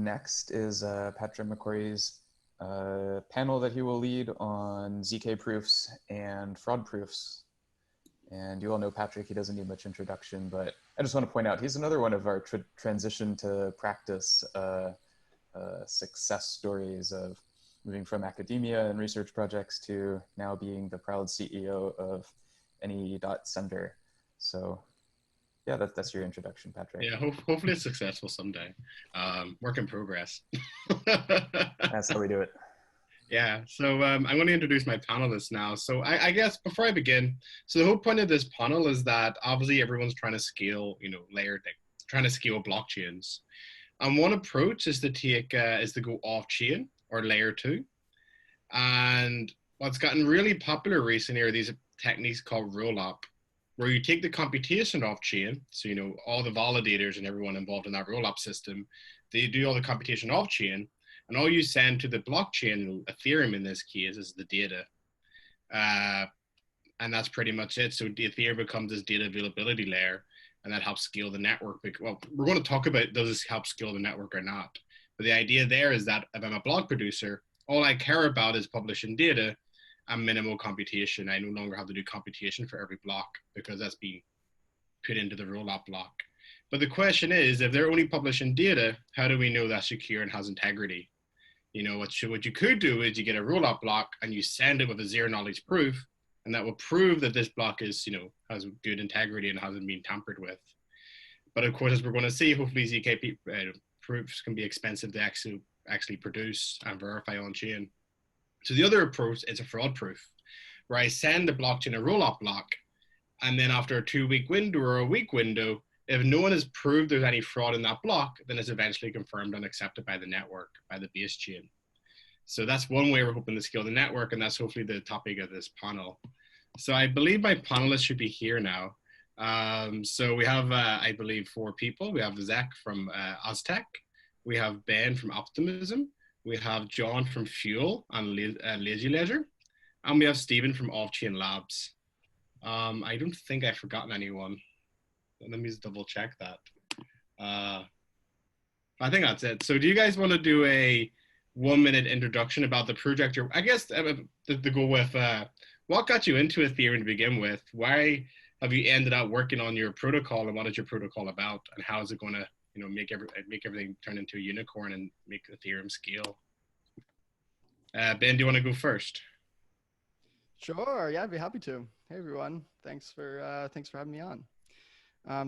next is Patrick McCorry's panel that he will lead on ZK proofs and fraud proofs. And you all know Patrick, he doesn't need much introduction, but I just want to point out, he's another one of our transition to practice success stories of moving from academia and research projects to now being the proud CEO of Anydot Sender. So yeah, that's your introduction, Patrick. Yeah, hopefully it's successful someday. Work in progress. That's how we do it. Yeah, so I'm going to introduce my panelists now. So I guess before I begin, so the whole point of this panel is that obviously everyone's trying to scale, trying to scale blockchains. And one approach is to go off chain or layer 2. And what's gotten really popular recently are these techniques called roll-up, where you take the computation off chain. So, all the validators and everyone involved in that roll-up system, they do all the computation off chain. And all you send to the blockchain, Ethereum in this case, is the data. And that's pretty much it. So the Ethereum becomes this data availability layer, and that helps scale the network. Well, we're going to talk about does this help scale the network or not. But the idea there is that if I'm a block producer, all I care about is publishing data and minimal computation. I no longer have to do computation for every block because that's being put into the rollup block. But the question is, if they're only publishing data, how do we know that's secure and has integrity? What you could do is you get a rollup block and you send it with a zero knowledge proof, and that will prove that this block is, has good integrity and hasn't been tampered with. But of course, as we're going to see, hopefully ZK proofs can be expensive to actually produce and verify on chain. So the other approach is a fraud proof, where I send the blockchain a rollup block, and then after a 2-week window or a week window, if no one has proved there's any fraud in that block, then it's eventually confirmed and accepted by the network, by the base chain. So that's one way we're hoping to scale the network, and that's hopefully the topic of this panel. So I believe my panelists should be here now. So we have, I believe, 4 people. We have Zach from Aztec. We have Ben from Optimism. We have John from Fuel and Lazy Ledger. And we have Stephen from Off-Chain Labs. I don't think I've forgotten anyone. Let me just double check that. I think that's it. So do you guys want to do a 1-minute introduction about the project? I guess to go with what got you into Ethereum to begin with? Why have you ended up working on your protocol, and what is your protocol about, and how is it going to make everything turn into a unicorn and make Ethereum scale? Ben, do you want to go first? Sure. Yeah, I'd be happy to. Hey everyone, thanks for having me on.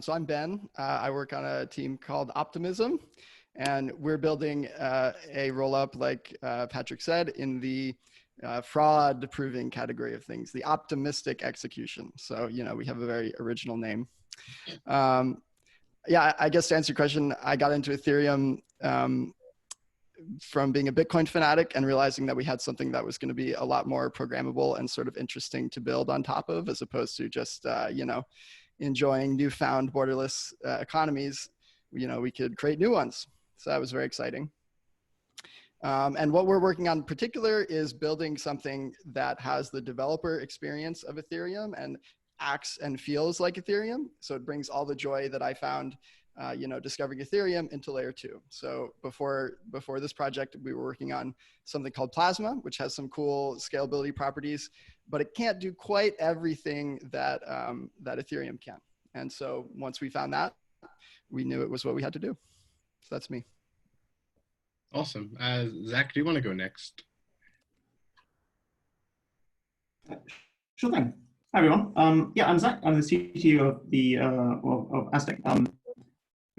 So I'm Ben. I work on a team called Optimism, and we're building a roll-up, like Patrick said, in the fraud proving category of things, the optimistic execution. So, we have a very original name. Yeah, I guess to answer your question, I got into Ethereum from being a Bitcoin fanatic and realizing that we had something that was going to be a lot more programmable and sort of interesting to build on top of, as opposed to just, enjoying newfound borderless economies. We could create new ones. So that was very exciting. And what we're working on in particular is building something that has the developer experience of Ethereum and acts and feels like Ethereum. So it brings all the joy that I found, discovering Ethereum into layer 2. So before this project, we were working on something called Plasma, which has some cool scalability properties, but it can't do quite everything that Ethereum can. And so once we found that, we knew it was what we had to do. So that's me. Awesome. Zach, do you want to go next? Sure thing. Hi everyone. Yeah, I'm Zach. I'm the CTO of the of Aztec.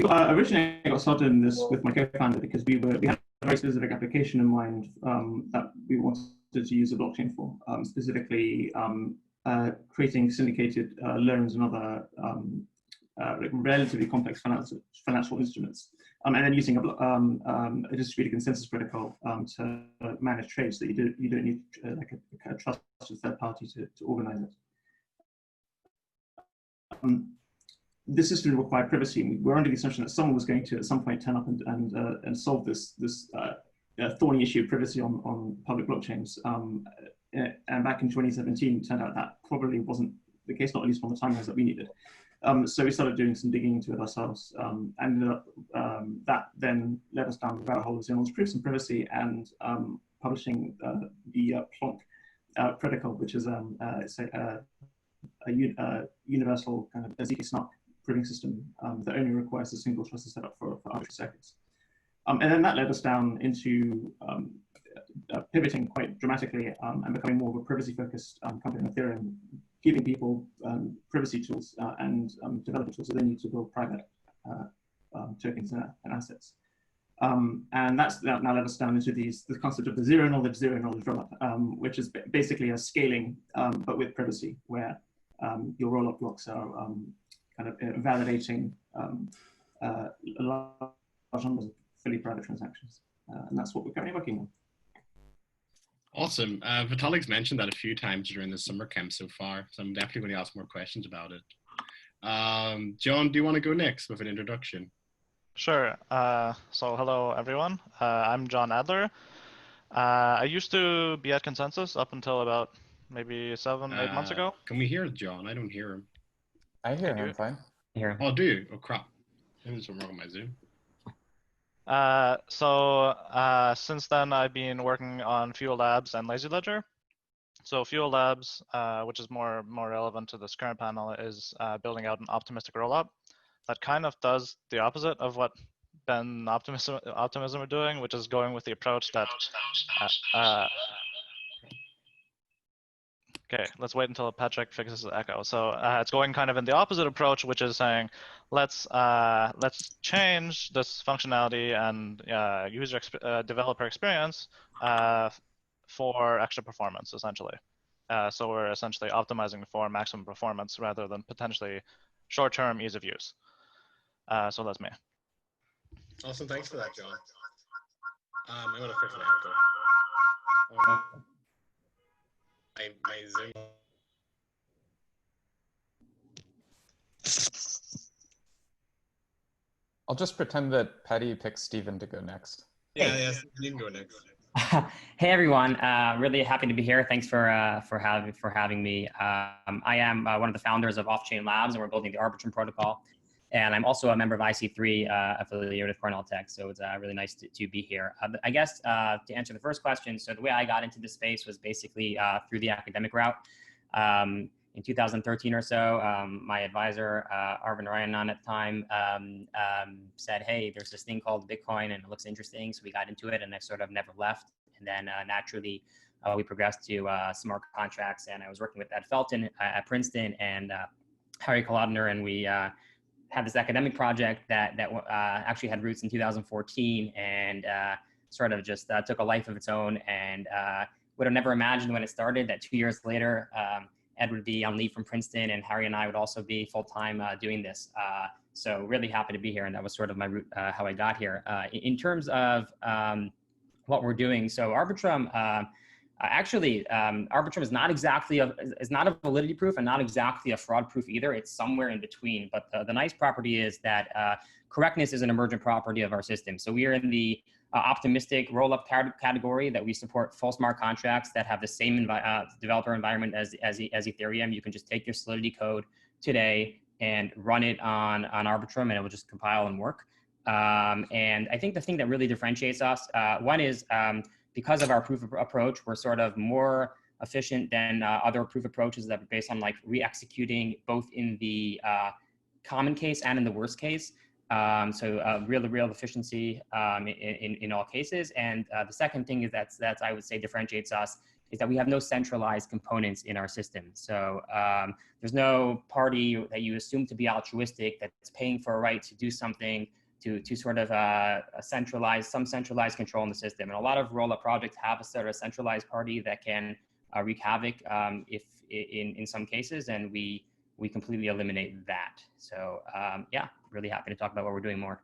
Originally, I got started in this with my co-founder because we had a very specific application in mind that we wanted to use the blockchain for, specifically creating syndicated loans and other relatively complex financial instruments, and then using a distributed consensus protocol to manage trades. So you don't need like a trusted third party to organize it. This system required privacy. We're under the assumption that someone was going to at some point turn up and solve this thorny issue of privacy on public blockchains. And back in 2017, it turned out that probably wasn't the case, not at least on the timelines that we needed. So we started doing some digging into it ourselves. Ended up, that then led us down the rabbit hole of zero-knowledge proofs and privacy, and publishing the Plonk protocol, which is it's a universal kind of ZK-SNARK proving system that only requires a single trusted setup for arbitrary circuits. And then that led us down into pivoting quite dramatically and becoming more of a privacy-focused company on Ethereum, giving people privacy tools and developer tools that they need to build private tokens and assets. And that's now led us down into the concept of the zero-knowledge rollup, which is basically a scaling, but with privacy, where your rollup blocks are kind of validating large numbers of fully private transactions. And that's what we're currently working on. Awesome. Vitalik's mentioned that a few times during the summer camp so far, so I'm definitely going to ask more questions about it. John, do you want to go next with an introduction? Sure. So hello, everyone. I'm John Adler. I used to be at Consensus up until about maybe 7-8 months ago. Can we hear John? I don't hear him. I hear him fine. Hear him. Oh, do you? Oh, crap. There's something wrong with my Zoom. Since then, I've been working on Fuel Labs and Lazy Ledger. So Fuel Labs, which is more relevant to this current panel, is building out an optimistic rollup that kind of does the opposite of what Ben Optimism are doing, which is going with the approach that okay, let's wait until Patrick fixes the echo. So it's going kind of in the opposite approach, which is saying, let's change this functionality and developer experience for extra performance, essentially. So we're essentially optimizing for maximum performance rather than potentially short-term ease of use. So that's me. Awesome, thanks for that, John. I'm going to fix my echo. My Zoom. I'll just pretend that Patty picked Steven to go next. Yeah, you can go next. Hey everyone, really happy to be here. Thanks for having me. I am one of the founders of Off-Chain Labs, and we're building the Arbitrum protocol. And I'm also a member of IC3 affiliated with Cornell Tech, so it's really nice to be here. I guess to answer the first question, so the way I got into this space was basically through the academic route. In 2013 or so, my advisor, Arvind Rayanan at the time, said, hey, there's this thing called Bitcoin and it looks interesting. So we got into it and I sort of never left. And then naturally, we progressed to smart contracts. And I was working with Ed Felton at Princeton and Harry Kolodner, and we had this academic project that actually had roots in 2014 and sort of just took a life of its own, and would have never imagined when it started that 2 years later, Ed would be on leave from Princeton and Harry and I would also be full-time doing this. So really happy to be here, and that was sort of my route, how I got here. In terms of what we're doing, so Arbitrum, Arbitrum is not exactly is not a validity proof and not exactly a fraud proof either. It's somewhere in between. But the nice property is that correctness is an emergent property of our system. So we are in the optimistic roll-up category that we support full smart contracts that have the same developer environment as Ethereum. You can just take your Solidity code today and run it on Arbitrum, and it will just compile and work. And I think the thing that really differentiates us, one is because of our proof approach, we're sort of more efficient than other proof approaches that are based on like re-executing both in the common case and in the worst case. So real efficiency in all cases. And the second thing is that's I would say differentiates us is that we have no centralized components in our system. So there's no party that you assume to be altruistic that's paying for a right to do something to sort of some centralized control in the system. And a lot of roll-up projects have a sort of centralized party that can wreak havoc if in some cases, and we completely eliminate that. So yeah, really happy to talk about what we're doing more.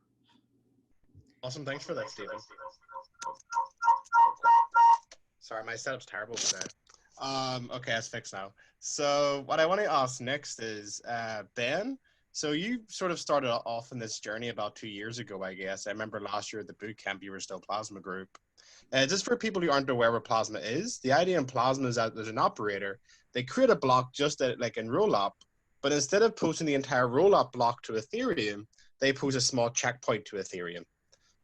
Awesome, thanks for that, Steven. Sorry, my setup's terrible today. Okay, it's fixed now. So what I want to ask next is, Ben, so you sort of started off in this journey about 2 years ago, I guess. I remember last year at the boot camp, you were still Plasma Group. Just for people who aren't aware what Plasma is, the idea in Plasma is that there's an operator. They create a block just like in Rollup, But instead of posting the entire rollup block to Ethereum, they post a small checkpoint to Ethereum.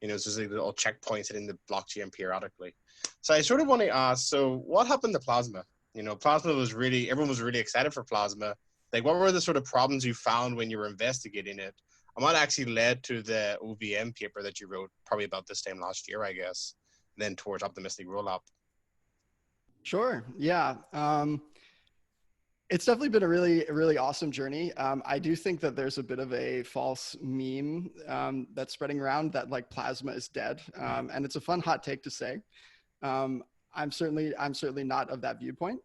You know, it's just like little checkpoints in the blockchain periodically. So I sort of want to ask, so what happened to Plasma? You know, Plasma was really, everyone was really excited for Plasma. Like, what were the sort of problems you found when you were investigating it? And what actually led to the OVM paper that you wrote probably about this time last year, I guess, and then towards optimistic rollup? Sure. Yeah. It's definitely been a really awesome journey. I do think that there's a bit of a false meme that's spreading around that like Plasma is dead, and it's a fun hot take to say. I'm certainly not of that viewpoint,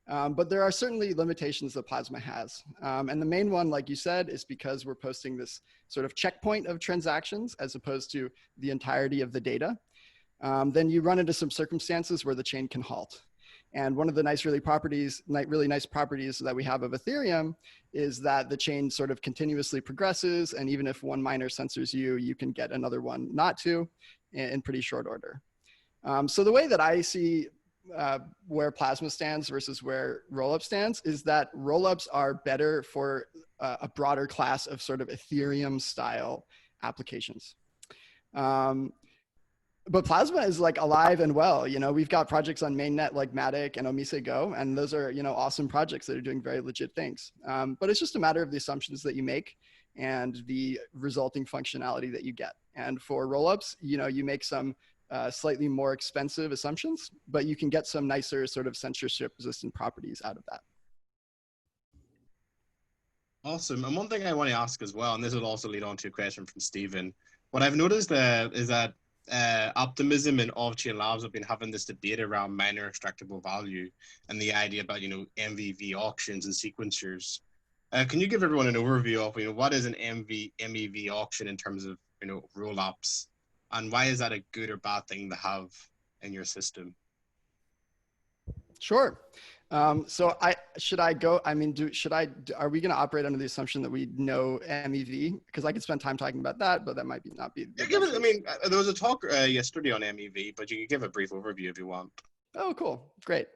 but there are certainly limitations that Plasma has, and the main one, like you said, is because we're posting this sort of checkpoint of transactions as opposed to the entirety of the data. Then you run into some circumstances where the chain can halt. And one of the really nice properties that we have of Ethereum is that the chain sort of continuously progresses. And even if one miner censors you, you can get another one not to in pretty short order. So the way that I see where Plasma stands versus where Rollup stands is that Rollups are better for a broader class of sort of Ethereum style applications. But Plasma is like alive and well. You know, we've got projects on mainnet like Matic and Omise Go, and those are, you know, awesome projects that are doing very legit things. But it's just a matter of the assumptions that you make and the resulting functionality that you get. And for rollups, you know, you make some slightly more expensive assumptions, but you can get some nicer sort of censorship-resistant properties out of that. Awesome. And one thing I want to ask as well, and this will also lead on to a question from Stephen. What I've noticed is that Optimism and Off-Chain Labs have been having this debate around miner extractable value and the idea about, you know, MVV auctions and sequencers. Can you give everyone an overview of, you know, what is an MEV auction in terms of, you know, roll-ups, and why is that a good or bad thing to have in your system? Sure. So are we going to operate under the assumption that we know MEV? Because I could spend time talking about that, but that might not be. Yeah, there was a talk yesterday on MEV, but you can give a brief overview if you want. Oh, cool. Great.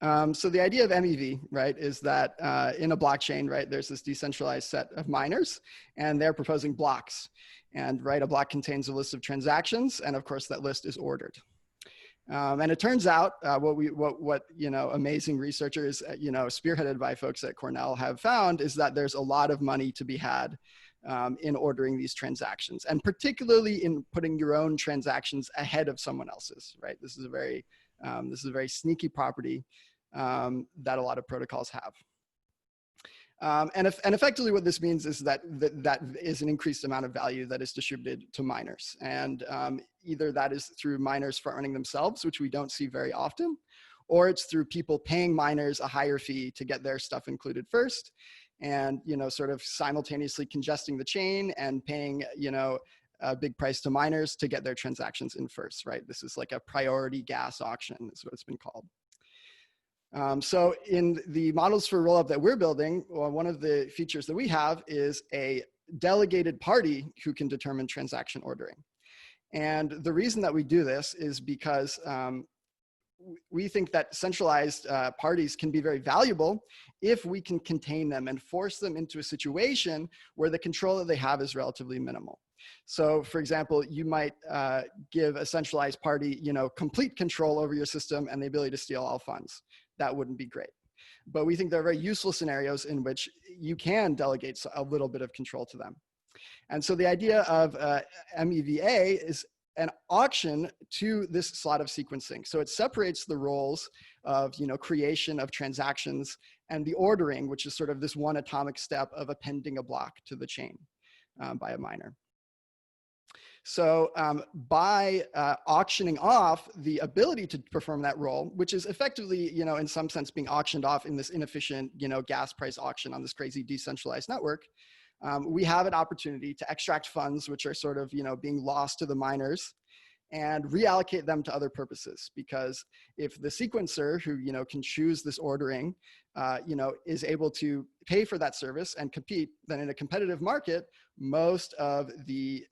So the idea of MEV, right, is that in a blockchain, right, there's this decentralized set of miners, and they're proposing blocks. And, right, a block contains a list of transactions, and of course that list is ordered. And it turns out what you know, amazing researchers, you know, spearheaded by folks at Cornell have found is that there's a lot of money to be had in ordering these transactions, and particularly in putting your own transactions ahead of someone else's, right? This is a very sneaky property that a lot of protocols have. And effectively what this means is that is an increased amount of value that is distributed to miners. And either that is through miners for earning themselves, which we don't see very often, or it's through people paying miners a higher fee to get their stuff included first, and, you know, sort of simultaneously congesting the chain and paying, you know, a big price to miners to get their transactions in first, right? This is like a priority gas auction is what it's been called. So in the models for rollup that we're building, well, one of the features that we have is a delegated party who can determine transaction ordering. And the reason that we do this is because we think that centralized parties can be very valuable if we can contain them and force them into a situation where the control that they have is relatively minimal. So, for example, you might give a centralized party, you know, complete control over your system and the ability to steal all funds. That wouldn't be great. But we think there are very useful scenarios in which you can delegate a little bit of control to them. And so the idea of MEVA is an auction to this slot of sequencing. So it separates the roles of, you know, creation of transactions and the ordering, which is sort of this one atomic step of appending a block to the chain by a miner. So by auctioning off the ability to perform that role, which is effectively, you know, in some sense being auctioned off in this inefficient, you know, gas price auction on this crazy decentralized network, we have an opportunity to extract funds which are sort of, you know, being lost to the miners and reallocate them to other purposes. Because if the sequencer who, you know, can choose this ordering, you know, is able to pay for that service and compete, then in a competitive market, most of the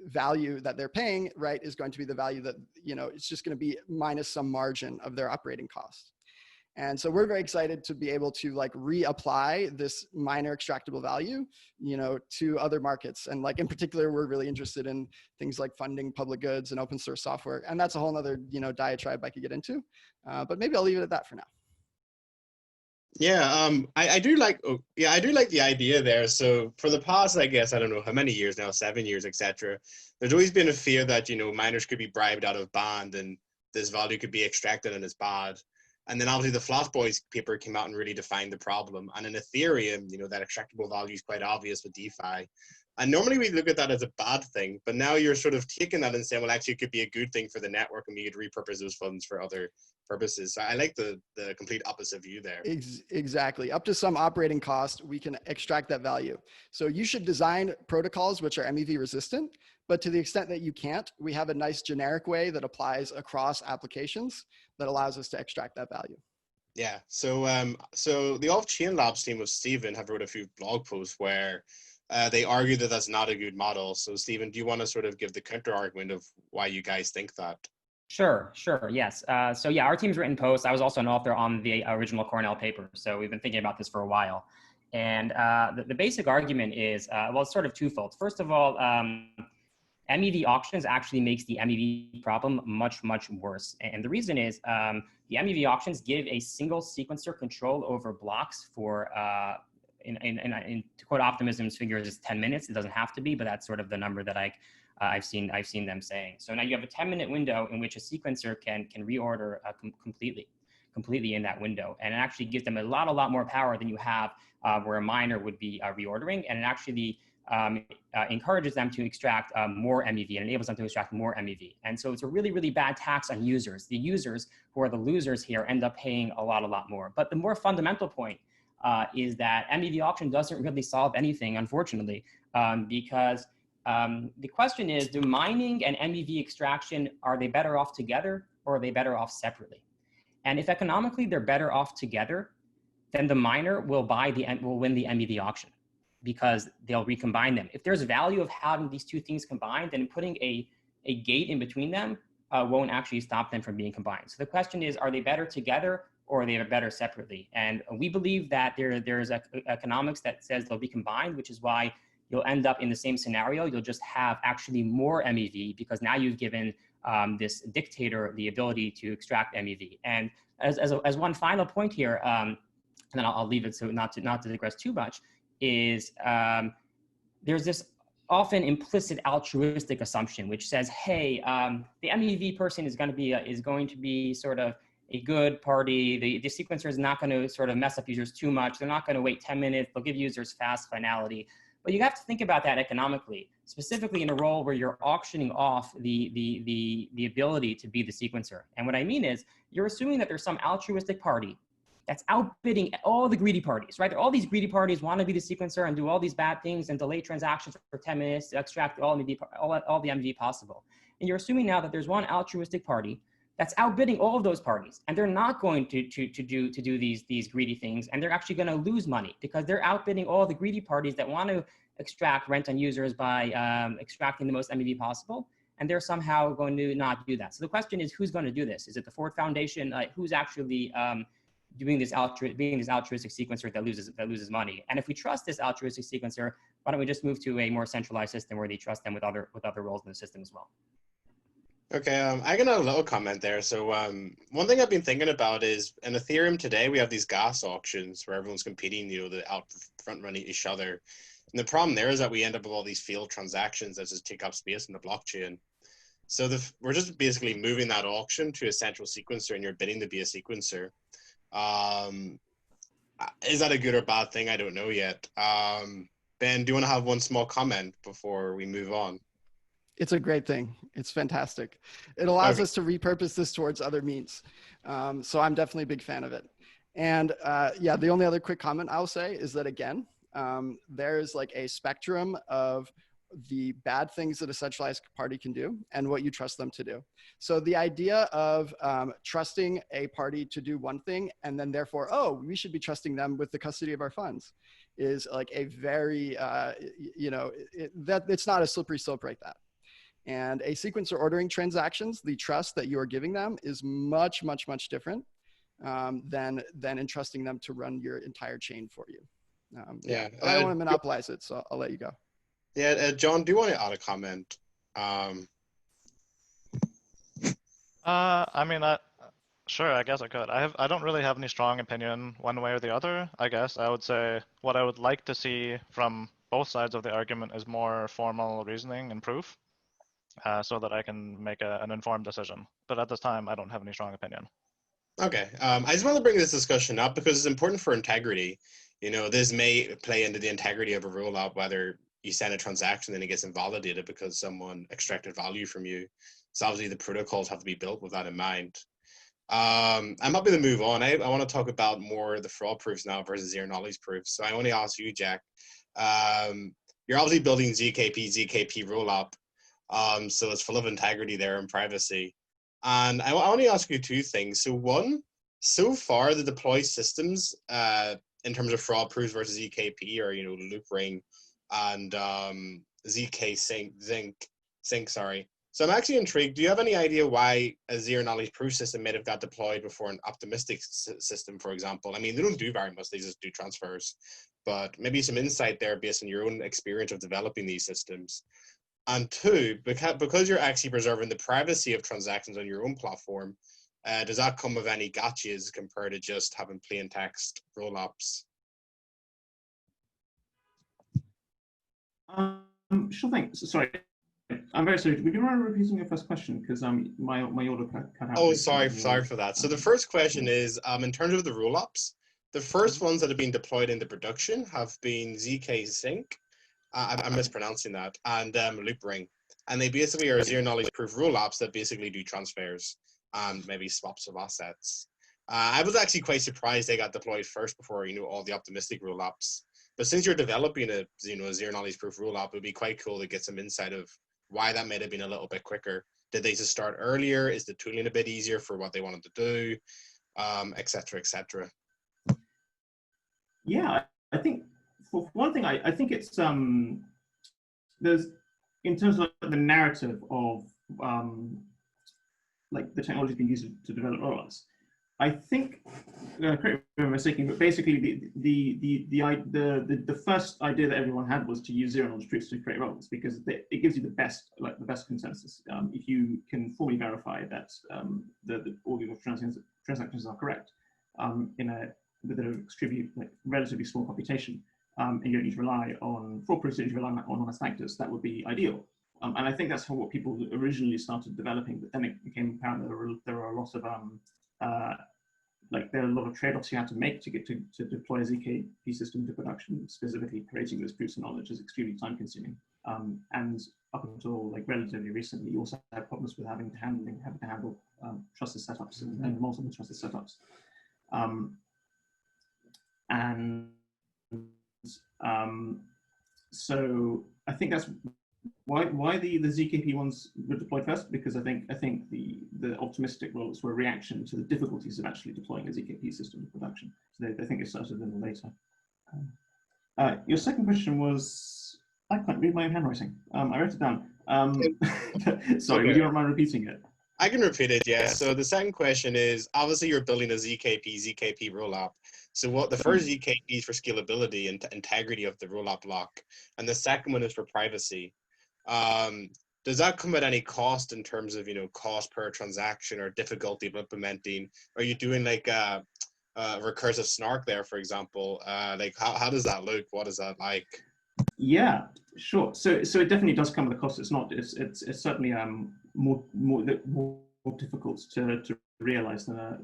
value that they're paying, right, is going to be the value that, you know, it's just going to be minus some margin of their operating cost. And so we're very excited to be able to like reapply this miner extractable value, to other markets. And like in particular, we're really interested in things like funding public goods and open source software. And that's a whole nother, diatribe I could get into. But maybe I'll leave it at that for now. Yeah, I do like, I do like the idea there. So for the past, I guess, I don't know how many years now, 7 years, etc. There's always been a fear that, miners could be bribed out of band and this value could be extracted and it's bad. And then obviously the Flat Boys paper came out and really defined the problem. And in Ethereum, that extractable value is quite obvious with DeFi. And normally we look at that as a bad thing, but now you're sort of taking that and saying, well, actually it could be a good thing for the network and we could repurpose those funds for other purposes. So I like the complete opposite view there. Exactly. Up to some operating cost, we can extract that value. So you should design protocols which are MEV resistant, but to the extent that you can't, we have a nice generic way that applies across applications that allows us to extract that value. Yeah. So so the Off-Chain Labs team with Stephen have wrote a few blog posts where they argue that that's not a good model. So Stephen, do you want to sort of give the counter argument of why you guys think that? Sure, yes. So yeah, our team's written posts. I was also an author on the original Cornell paper. So we've been thinking about this for a while. And the basic argument is, well, it's sort of twofold. First of all, MEV auctions actually makes the MEV problem much, much worse. And the reason is the MEV auctions give a single sequencer control over blocks for, to quote Optimism's figures, is 10 minutes. It doesn't have to be, but that's sort of the number that I've seen them saying. So now you have a 10-minute window in which a sequencer can reorder completely in that window. And it actually gives them a lot more power than you have where a miner would be reordering. And it actually encourages them to extract more MEV and enables them to extract more MEV. And so it's a really, really bad tax on users. The users who are the losers here end up paying a lot more. But the more fundamental point is that MEV auction doesn't really solve anything, unfortunately, because the question is, do mining and MEV extraction, are they better off together or are they better off separately? And if economically they're better off together, then the miner will win the MEV auction because they'll recombine them. If there's value of having these two things combined, then putting a gate in between them won't actually stop them from being combined. So the question is, are they better together or are they better separately? And we believe that there's economics that says they'll be combined, which is why you'll end up in the same scenario. You'll just have actually more MEV because now you've given this dictator the ability to extract MEV. And as one final point here, and then I'll leave it so not to digress too much, is there's this often implicit altruistic assumption which says, hey, the MEV person is going to be sort of a good party. The sequencer is not going to sort of mess up users too much. They're not going to wait 10 minutes. They'll give users fast finality. But you have to think about that economically, specifically in a role where you're auctioning off the ability to be the sequencer. And what I mean is, you're assuming that there's some altruistic party that's outbidding all the greedy parties, right? All these greedy parties want to be the sequencer and do all these bad things and delay transactions for 10 minutes to extract all the MEV possible. And you're assuming now that there's one altruistic party that's outbidding all of those parties, and they're not going to do these greedy things, and they're actually going to lose money because they're outbidding all the greedy parties that want to extract rent on users by extracting the most MEV possible, and they're somehow going to not do that. So the question is, who's going to do this? Is it the Ford Foundation? Who's actually being this altruistic sequencer that loses money? And if we trust this altruistic sequencer, why don't we just move to a more centralized system where they trust them with other roles in the system as well? Okay, I got a little comment there. So one thing I've been thinking about is in Ethereum today, we have these gas auctions where everyone's competing, to front running each other. And the problem there is that we end up with all these failed transactions that just take up space in the blockchain. So we're just basically moving that auction to a central sequencer and you're bidding to be a sequencer. Is that a good or bad thing? I don't know yet. Ben, do you want to have one small comment before we move on? It's a great thing. It's fantastic. It allows us to repurpose this towards other means. So I'm definitely a big fan of it. And yeah, the only other quick comment I'll say is that, again, there's like a spectrum of the bad things that a centralized party can do and what you trust them to do. So the idea of trusting a party to do one thing and then therefore, oh, we should be trusting them with the custody of our funds is like a very, it's not a slippery slope like that. And a sequencer ordering transactions, the trust that you are giving them is much, much, much different. than entrusting them to run your entire chain for you. Yeah, but I don't want to monopolize it, so I'll let you go. Yeah, John, do you want to add a comment? I mean, sure, I guess I could. I don't really have any strong opinion one way or the other. I guess I would say what I would like to see from both sides of the argument is more formal reasoning and proof, so that I can make an informed decision. But at this time, I don't have any strong opinion. Okay, I just want to bring this discussion up because it's important for integrity. You know, this may play into the integrity of a rollup, whether you send a transaction and it gets invalidated because someone extracted value from you. So obviously the protocols have to be built with that in mind. I'm happy to move on. I want to talk about more the fraud proofs now versus zero knowledge proofs. So I want to ask you, Jack. You're obviously building ZKP rollup, so it's full of integrity there and privacy. And I want to ask you two things. So one, so far the deployed systems in terms of fraud proofs versus ZKP, or loop ring and ZK sync. Sorry. So I'm actually intrigued. Do you have any idea why a zero knowledge proof system may have got deployed before an optimistic system, for example? I mean, they don't do very much; they just do transfers. But maybe some insight there based on your own experience of developing these systems. And two, because you're actually preserving the privacy of transactions on your own platform, does that come with any gotchas compared to just having plain text rollups? Sure thing. Sorry, I'm very sorry. Would you mind repeating your first question? Because my audio cut out. Oh, sorry for that. So the first question is, in terms of the rollups, the first ones that have been deployed into production have been ZK Sync. I'm mispronouncing that, and loop ring, and they basically are zero knowledge proof rollups that basically do transfers and maybe swaps of assets. I was actually quite surprised they got deployed first before all the optimistic rollups. But since you're developing a zero knowledge proof rollup, it would be quite cool to get some insight of why that might have been a little bit quicker. Did they just start earlier? Is the tooling a bit easier for what they wanted to do, et cetera, et cetera? Yeah, I think for one thing, I think it's there's, in terms of the narrative of like the technology being used to develop rollups, I think, correct me if I'm mistaken, but basically the first idea that everyone had was to use zero knowledge proofs to create rollups because it gives you the best consensus. If you can formally verify that all your transactions are correct with an extremely relatively small computation, and you don't need to rely on fraud proofs, you don't need to rely on honest actors, that would be ideal. And I think that's what people originally started developing, but then it became apparent that there were a lot of there are a lot of trade-offs you have to make to get to deploy a ZKP system to production. Specifically, creating those proofs of knowledge is extremely time-consuming. And up until relatively recently, you also had problems with having to handle trusted setups and multiple trusted setups. So I think that's why the ZKP ones were deployed first, because I think the optimistic rollups were a reaction to the difficulties of actually deploying a ZKP system in production. So they think it started a little later. Your second question was, I can't read my own handwriting. I wrote it down. Sorry, would you mind repeating it? I can repeat it, yeah. So the second question is, obviously you're building a ZKP rollup. So what the first ZKP is for scalability and integrity of the rollup block, and the second one is for privacy. Does that come at any cost in terms of cost per transaction or difficulty of implementing? Are you doing like a recursive snark there, for example? How does that look? What is that like? Yeah, sure. So it definitely does come with a cost. It's certainly more difficult to realize than a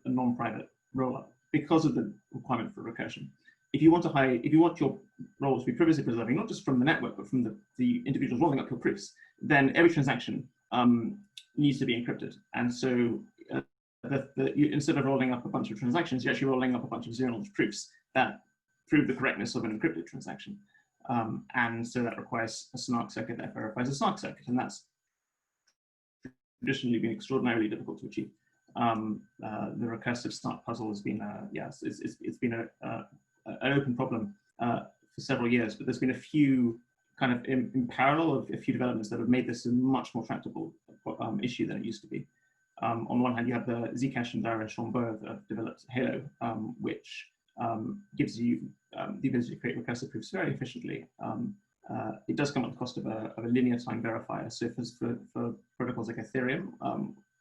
non-private rollup because of the requirement for recursion. If you want your roles to be privacy preserving, not just from the network, but from the individuals rolling up your proofs, then every transaction needs to be encrypted. And so instead of rolling up a bunch of transactions, you're actually rolling up a bunch of zero-knowledge proofs that prove the correctness of an encrypted transaction. And so that requires a snark circuit that verifies a snark circuit, and that's traditionally been extraordinarily difficult to achieve. The recursive snark puzzle has been, it's been an open problem for several years, but there's been a few kind of in parallel of a few developments that have made this a much more tractable issue than it used to be. On one hand, you have the Zcash and Darren Schomburg have developed Halo, which gives you the ability to create recursive proofs very efficiently. It does come at the cost of a linear time verifier. So for protocols like Ethereum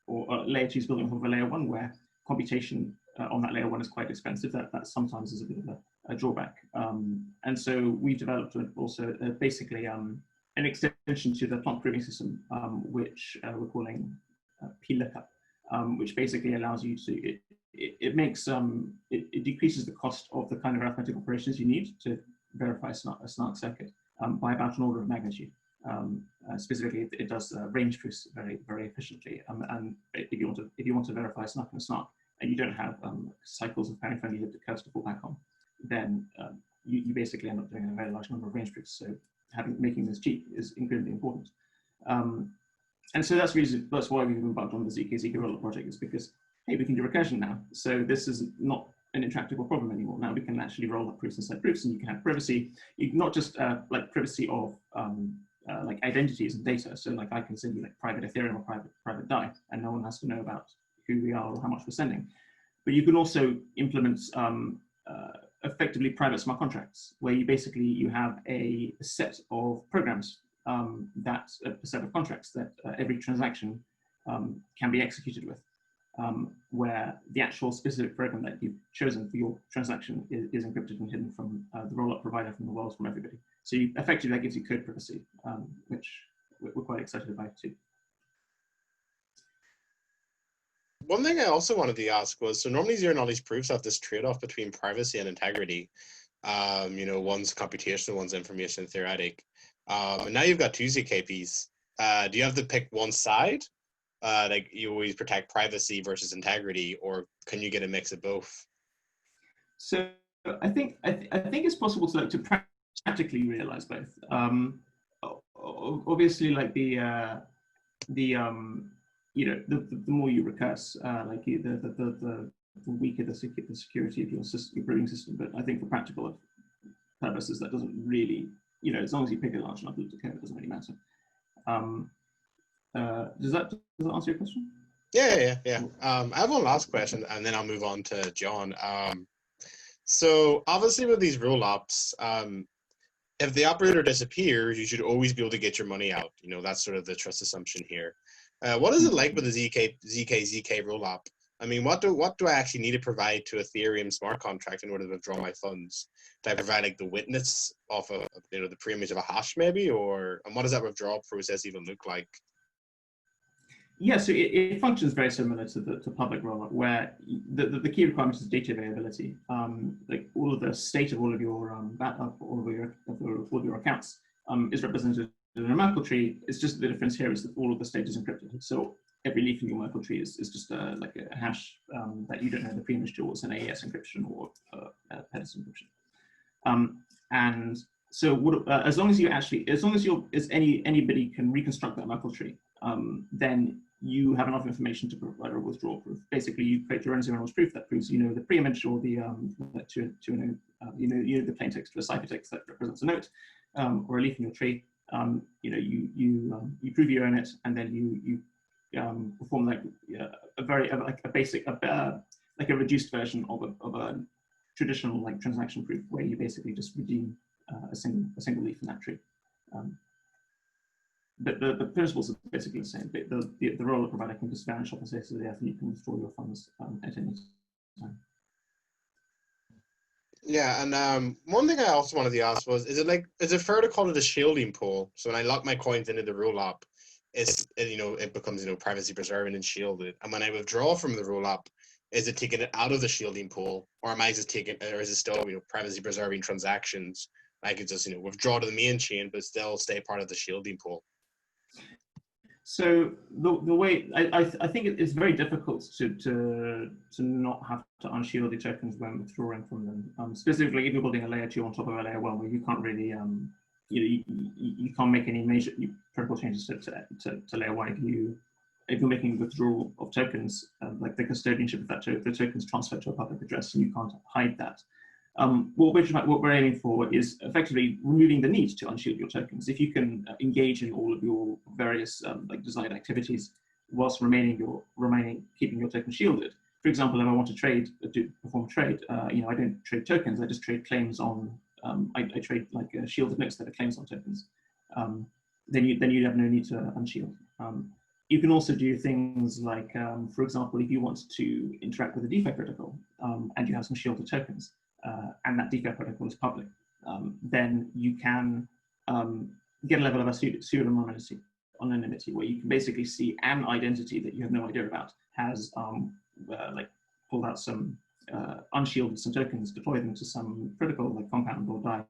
or layer 2 is building on top of a layer 1 where computation on that layer 1 is quite expensive, that sometimes is a bit of a drawback. And so we've developed also basically an extension to the Plonk proving system, which we're calling plookup, which basically allows you to, it decreases the cost of the kind of arithmetic operations you need to verify a snark circuit by about an order of magnitude. Specifically, it does range proofs very efficiently. And if you want to verify a snark and a snark, and you don't have cycles of parent-friendly elliptic curves to fall back on, then you basically end up doing a very large number of range proofs. So making this cheap is incredibly important. And so that's why we've embarked on the ZK rollup project, is because, hey, we can do recursion now. So this is not an intractable problem anymore. Now we can actually roll up proofs inside proofs, and you can have privacy. You not just like privacy of like identities and data. So like I can send you like private Ethereum or private DAI, and no one has to know about who we are or how much we're sending. But you can also implement effectively private smart contracts, where you have a set of programs a set of contracts that every transaction can be executed with, where the actual specific program that you've chosen for your transaction is encrypted and hidden from the rollup provider, from the walls, from everybody. So effectively that gives you code privacy, which we're quite excited about too. One thing I also wanted to ask was, so normally zero knowledge proofs have this trade-off between privacy and integrity. You know, one's computational, one's information theoretic. And now you've got two ZKPs. Do you have to pick one side? Like you always protect privacy versus integrity, or can you get a mix of both? So I think it's possible to practically realize both. Obviously, like the more you recurse, like the weaker the security of your proving system. But I think for practical purposes, that doesn't really, as long as you pick a large enough loop to code, it doesn't really matter. Does that answer your question? Yeah. I have one last question, and then I'll move on to John. So obviously with these roll-ups, if the operator disappears, you should always be able to get your money out. That's sort of the trust assumption here. What is it like with the ZK roll-up? I mean, what do I actually need to provide to Ethereum smart contract in order to withdraw my funds? Do I provide like the witness of the pre-image of a hash maybe, and what does that withdrawal process even look like? Yeah, so it functions very similar to public rollup, where the key requirement is data availability. Like all of the state of all of your accounts is represented in a Merkle tree. It's just the difference here is that all of the state is encrypted. So every leaf in your Merkle tree is just like a hash that you don't know the pre-image to, it's an AES encryption or PEDIS encryption. And so as long as anybody can reconstruct that Merkle tree, then you have enough information to provide a withdrawal proof. Basically, you create your own zero-knowledge proof that proves the pre-image or the the plain text to a ciphertext that represents a note or a leaf in your tree. You prove you own it, and then you perform like a reduced version of a traditional like transaction proof, where you basically just redeem a single leaf in that tree. But the principles are basically the same. The rollup provider can just vanish off the face of the earth, and you can withdraw your funds at any time. Yeah, and one thing I also wanted to ask was, is it fair to call it a shielding pool? So when I lock my coins into the rollup, it becomes privacy preserving and shielded. And when I withdraw from the rollup, is it taking it out of the shielding pool, or am I just or is it still privacy preserving transactions? I could just withdraw to the main chain, but still stay part of the shielding pool. So the way I think it's very difficult to not have to unshield the tokens when withdrawing from them. Specifically, if you're building a layer 2 on top of a layer 1, where you can't really you can't make any major protocol changes to layer 1 if you're making withdrawal of tokens, like the custodianship of that the tokens transferred to a public address, and you can't hide that. What we're aiming for is effectively removing the need to unshield your tokens. If you can engage in all of your various like desired activities whilst keeping your token shielded. For example, if I want to perform a trade, I don't trade tokens. I just trade claims on. I trade like shielded notes that are claims on tokens. Then you'd have no need to unshield. You can also do things like, for example, if you want to interact with a DeFi protocol and you have some shielded tokens, and that DeFi protocol is public, then you can get a level of pseudo-anonymity where you can basically see an identity that you have no idea about has like pulled out some unshielded some tokens, deploy them to some protocol like Compound or DAI,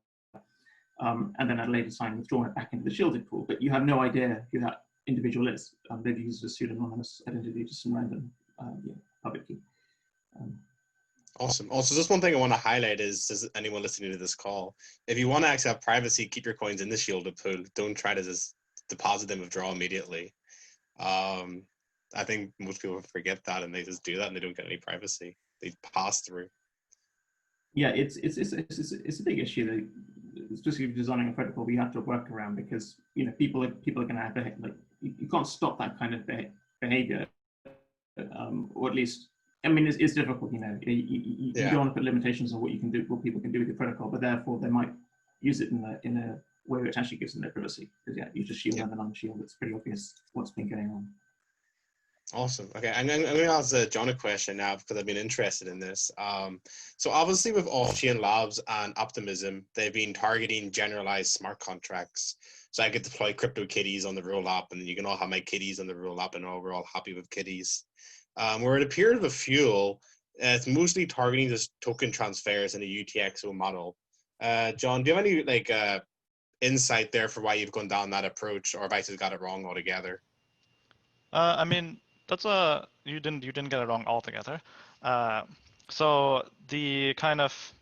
and then at a later time withdrawn it back into the shielded pool, but you have no idea who that individual is. They've used a pseudonymous identity to some random public key. Awesome. Also, just one thing I want to highlight is anyone listening to this call, if you want to actually have privacy, keep your coins in the shielded pool. Don't try to just deposit them, withdraw immediately. I think most people forget that and they just do that and they don't get any privacy. They pass through. Yeah, it's a big issue that, especially designing a protocol, we have to work around, because people are going to have like you can't stop that kind of behavior, or at least, I mean, it's difficult. You don't want to put limitations on what you can do, what people can do with your protocol, but therefore they might use it in a way which actually gives them their privacy. Because you just shield and then unshield. It's pretty obvious what's been going on. Awesome. Okay, I'm going to ask John a question now because I've been interested in this. So obviously with Off-Chain Labs and Optimism, they've been targeting generalized smart contracts. So I could deploy crypto kitties on the rollup, and you can all have my kitties on the rollup, and we're all happy with kitties. Where it appears with Fuel, it's mostly targeting just token transfers in a UTXO model. John, do you have any insight there for why you've gone down that approach, or if I just got it wrong altogether? I mean, you didn't get it wrong altogether. So the kind of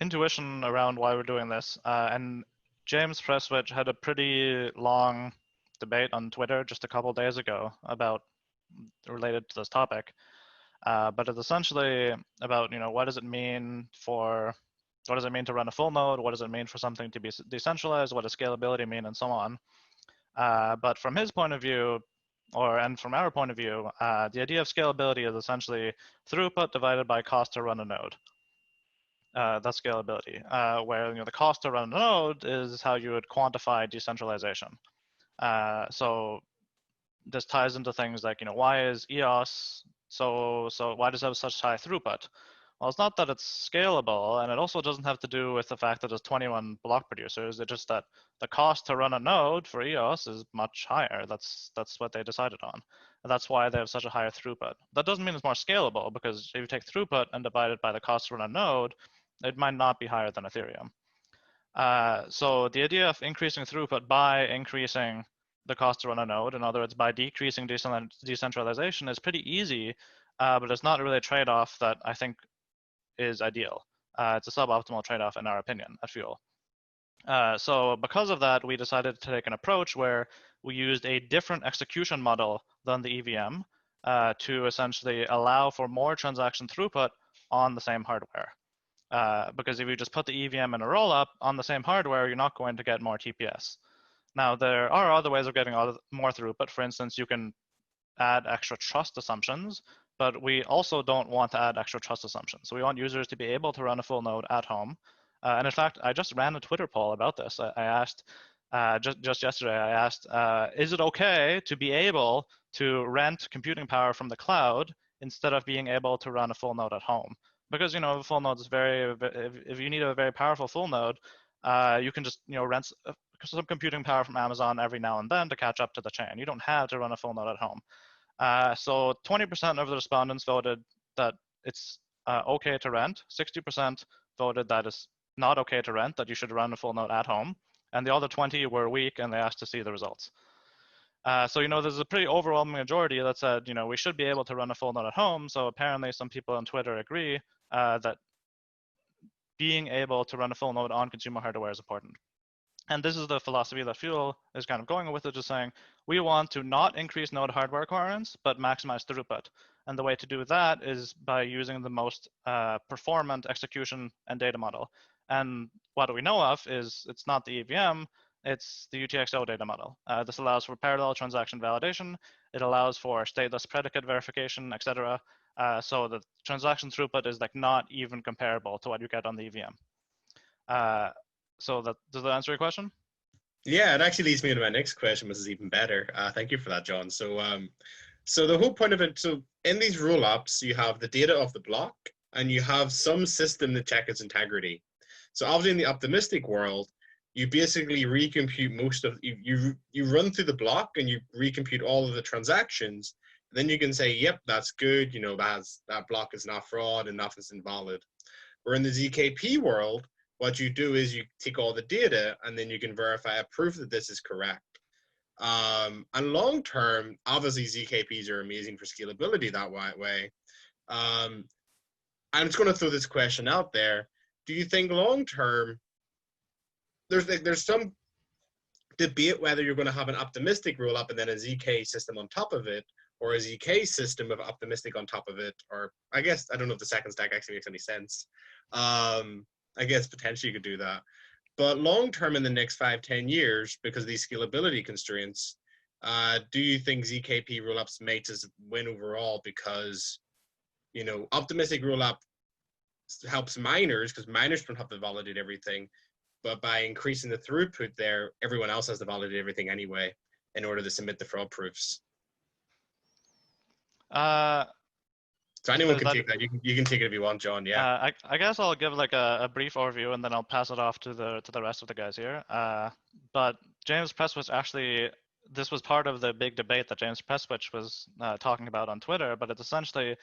intuition around why we're doing this, and James Presswich had a pretty long debate on Twitter just a couple days ago about related to this topic. But it's essentially about what does it mean to run a full node? What does it mean for something to be decentralized? What does scalability mean, and so on. But from his point of view, and from our point of view, the idea of scalability is essentially throughput divided by cost to run a node. That's scalability, where the cost to run a node is how you would quantify decentralization. So this ties into things like why is EOS so why does it have such high throughput? Well, it's not that it's scalable, and it also doesn't have to do with the fact that there's 21 block producers. It's just that the cost to run a node for EOS is much higher. That's what they decided on. And that's why they have such a higher throughput. That doesn't mean it's more scalable, because if you take throughput and divide it by the cost to run a node, it might not be higher than Ethereum. So the idea of increasing throughput by increasing the cost to run a node, in other words, by decreasing decentralization, is pretty easy, but it's not really a trade-off that I think is ideal. It's a suboptimal trade-off in our opinion at Fuel. So because of that, we decided to take an approach where we used a different execution model than the EVM to essentially allow for more transaction throughput on the same hardware. Because if you just put the EVM in a rollup on the same hardware, you're not going to get more TPS. Now, there are other ways of getting more throughput. For instance, you can add extra trust assumptions, but we also don't want to add extra trust assumptions. So we want users to be able to run a full node at home. And in fact, I just ran a Twitter poll about this. I asked, just yesterday, I asked, is it okay to be able to rent computing power from the cloud instead of being able to run a full node at home? Because a full node is if you need a very powerful full node, you can just rent some computing power from Amazon every now and then to catch up to the chain. You don't have to run a full node at home. So 20% of the respondents voted that it's okay to rent. 60% voted that it's not okay to rent, that you should run a full node at home. And the other 20 were weak, and they asked to see the results. So there's a pretty overwhelming majority that said we should be able to run a full node at home. So apparently some people on Twitter agree that being able to run a full node on consumer hardware is important. And this is the philosophy that Fuel is kind of going with, it, just saying we want to not increase node hardware requirements, but maximize throughput. And the way to do that is by using the most performant execution and data model. And what we know of is it's not the EVM, it's the UTXO data model. This allows for parallel transaction validation. It allows for stateless predicate verification, etc. So the transaction throughput is like not even comparable to what you get on the EVM. So does that answer your question? Yeah, it actually leads me to my next question, which is even better. Thank you for that, John. So, so the whole point of it, so in these roll-ups, you have the data of the block, and you have some system to check its integrity. So obviously in the optimistic world, you basically recompute most of, you run through the block and you recompute all of the transactions. Then you can say, yep, that's good. You know, that block is not fraud and nothing's invalid. Where in the ZKP world, what you do is you take all the data and then you can verify a proof that this is correct. And long term, obviously ZKPs are amazing for scalability that way. I'm just going to throw this question out there. Do you think long term, there's some debate whether you're going to have an optimistic roll up and then a ZK system on top of it, or a ZK system of optimistic on top of it, or I guess, I don't know if the second stack actually makes any sense. I guess potentially you could do that. But long term in the next 5-10 years, because of these scalability constraints, do you think ZKP rollups may just win overall? Because, you know, optimistic rollup helps miners because miners don't have to validate everything. But by increasing the throughput there, everyone else has to validate everything anyway in order to submit the fraud proofs. So anyone can take that. You can take it if you want, John. Yeah. I guess I'll give like a brief overview and then I'll pass it off to the rest of the guys here. But James Presswich actually, this was part of the big debate that James Presswich was talking about on Twitter. But it's essentially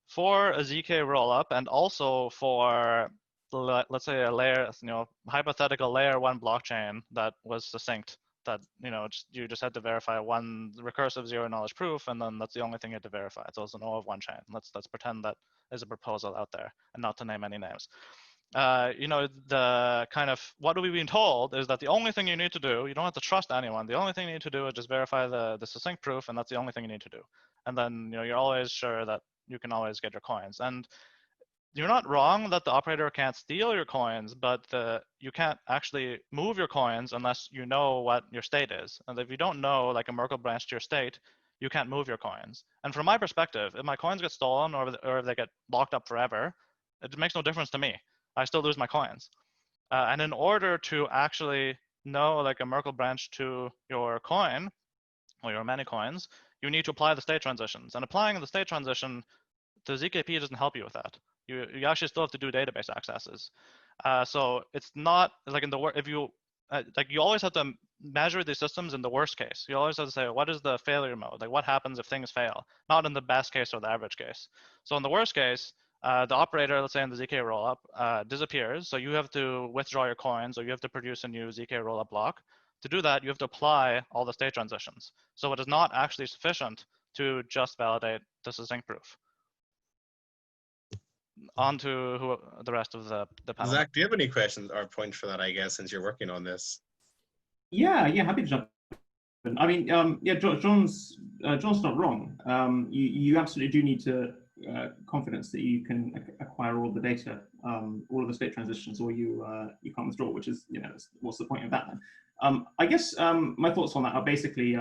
for a ZK rollup and also for, let's say, a layer, hypothetical layer 1 blockchain that was succinct. That you just had to verify one recursive zero knowledge proof, and then that's the only thing you had to verify. So it's an O of one chain. Let's pretend that is a proposal out there, and not to name any names. The kind of what we've been told is that the only thing you need to do, you don't have to trust anyone. The only thing you need to do is just verify the succinct proof, and that's the only thing you need to do. And then you're always sure that you can always get your coins. And you're not wrong that the operator can't steal your coins, but you can't actually move your coins unless you know what your state is. And if you don't know, like a Merkle branch to your state, you can't move your coins. And from my perspective, if my coins get stolen or if they get locked up forever, it makes no difference to me. I still lose my coins. And in order to actually know like a Merkle branch to your coin or your many coins, you need to apply the state transitions. And applying the state transition, the ZKP doesn't help you with that. You actually still have to do database accesses. So it's not like if you you always have to measure these systems in the worst case. You always have to say, what is the failure mode? Like what happens if things fail? Not in the best case or the average case. So in the worst case, the operator, let's say in the ZK rollup, disappears. So you have to withdraw your coins or you have to produce a new ZK rollup block. To do that, you have to apply all the state transitions. So it is not actually sufficient to just validate the succinct proof. On to the rest of the panel. Zach, do you have any questions or points for that, I guess, since you're working on this? Yeah, happy to jump in. I mean, John's not wrong. You absolutely do need to confidence that you can acquire all the data, all of the state transitions, or you can't withdraw, which is, what's the point of that then? I guess my thoughts on that are basically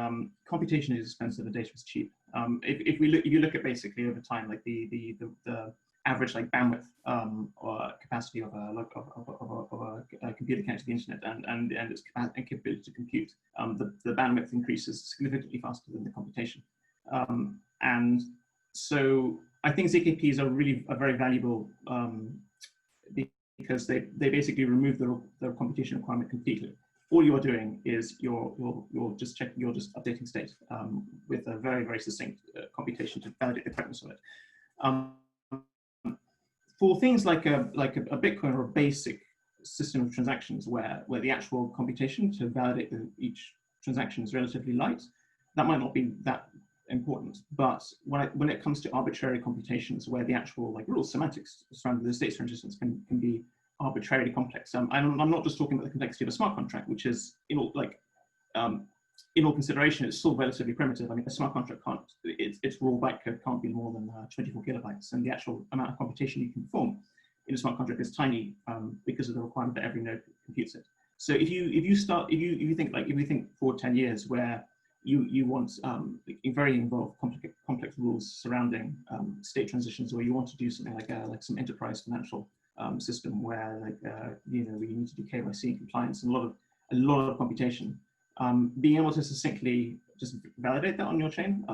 computation is expensive and data is cheap. If you look at basically over time, like the average like bandwidth or capacity of a computer connected to the internet and its capability to compute, the bandwidth increases significantly faster than the computation. And so I think ZKPs are very valuable because they basically remove the computation requirement completely. All you're doing is you're just updating state with a very, very succinct computation to validate the correctness of it. For things like a Bitcoin or a basic system of transactions where the actual computation to validate each transaction is relatively light, that might not be that important. But when it comes to arbitrary computations where the actual rules semantics surrounding the state transitions can be arbitrarily complex. I'm not just talking about the complexity of a smart contract, which is in all consideration, it's still relatively primitive. I mean, a smart contract can't, its raw byte code can't be more than 24 kilobytes, and the actual amount of computation you can perform in a smart contract is tiny because of the requirement that every node computes it. So if you think forward 10 years where you want very involved complex rules surrounding state transitions, or you want to do something like some enterprise financial system where we need to do KYC and compliance and a lot of computation, being able to succinctly just validate that on your chain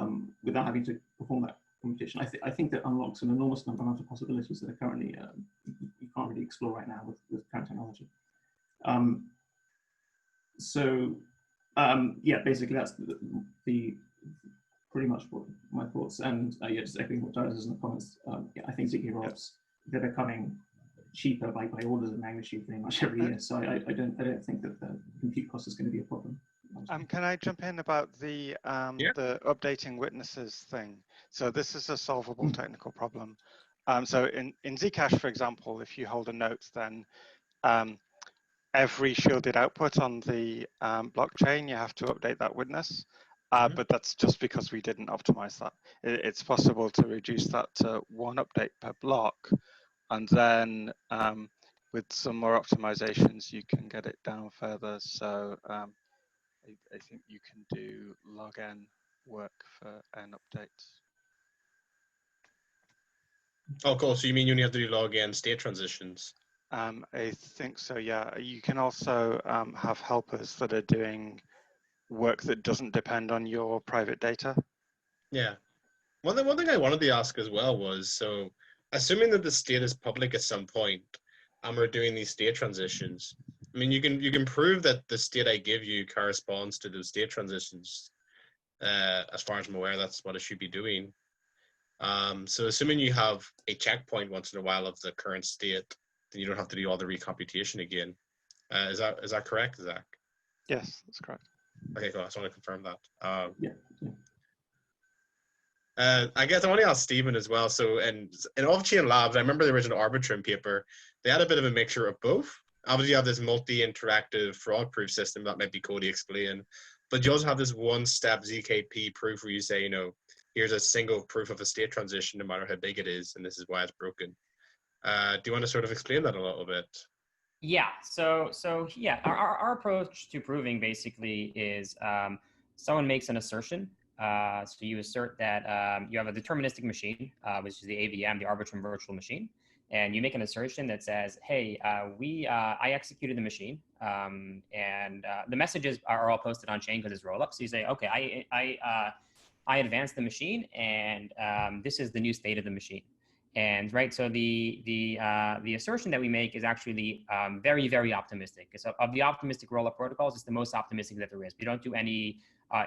without having to perform that computation, I think that unlocks an enormous amount of possibilities that are currently you can't really explore right now with current technology. Yeah, basically that's the pretty much what my thoughts. And yeah, just echoing what Dara says in the comments. Yeah, I think ZK rollups, they're becoming cheaper by orders of magnitude pretty much every year. So I don't think that the compute cost is going to be a problem. Can I jump in about the updating witnesses thing? So this is a solvable technical problem. So in Zcash, for example, if you hold a note, then every shielded output on the blockchain, you have to update that witness. But that's just because we didn't optimize that. It's possible to reduce that to one update per block. And then with some more optimizations, you can get it down further. So I think you can do log n work for n updates. Oh, cool. So you mean you only have to do log n state transitions? I think so, yeah. You can also have helpers that are doing work that doesn't depend on your private data. Yeah. One thing I wanted to ask as well was, so assuming that the state is public at some point and we're doing these state transitions, I mean, you can prove that the state I give you corresponds to those state transitions. As far as I'm aware, that's what it should be doing. So assuming you have a checkpoint once in a while of the current state, then you don't have to do all the recomputation again. Is that correct, Zach? Yes, that's correct. Okay, cool. I just want to confirm that. Yeah. I guess I want to ask Stephen as well. So in Off-Chain Labs, I remember the original Arbitrum paper, they had a bit of a mixture of both. Obviously, you have this multi-interactive fraud-proof system that might be Cody explain, but you also have this one-step ZKP proof where you say, here's a single proof of a state transition, no matter how big it is, and this is why it's broken. Do you want to sort of explain that a little bit? Yeah. So yeah, our approach to proving basically is someone makes an assertion. So you assert that you have a deterministic machine, which is the AVM, the Arbitrum virtual machine, and you make an assertion that says, "Hey, I executed the machine, and the messages are all posted on chain because it's rollup." So you say, "Okay, I advanced the machine, and this is the new state of the machine." And right, so the assertion that we make is actually very, very optimistic. So of the optimistic rollup protocols, it's the most optimistic that there is. We don't do any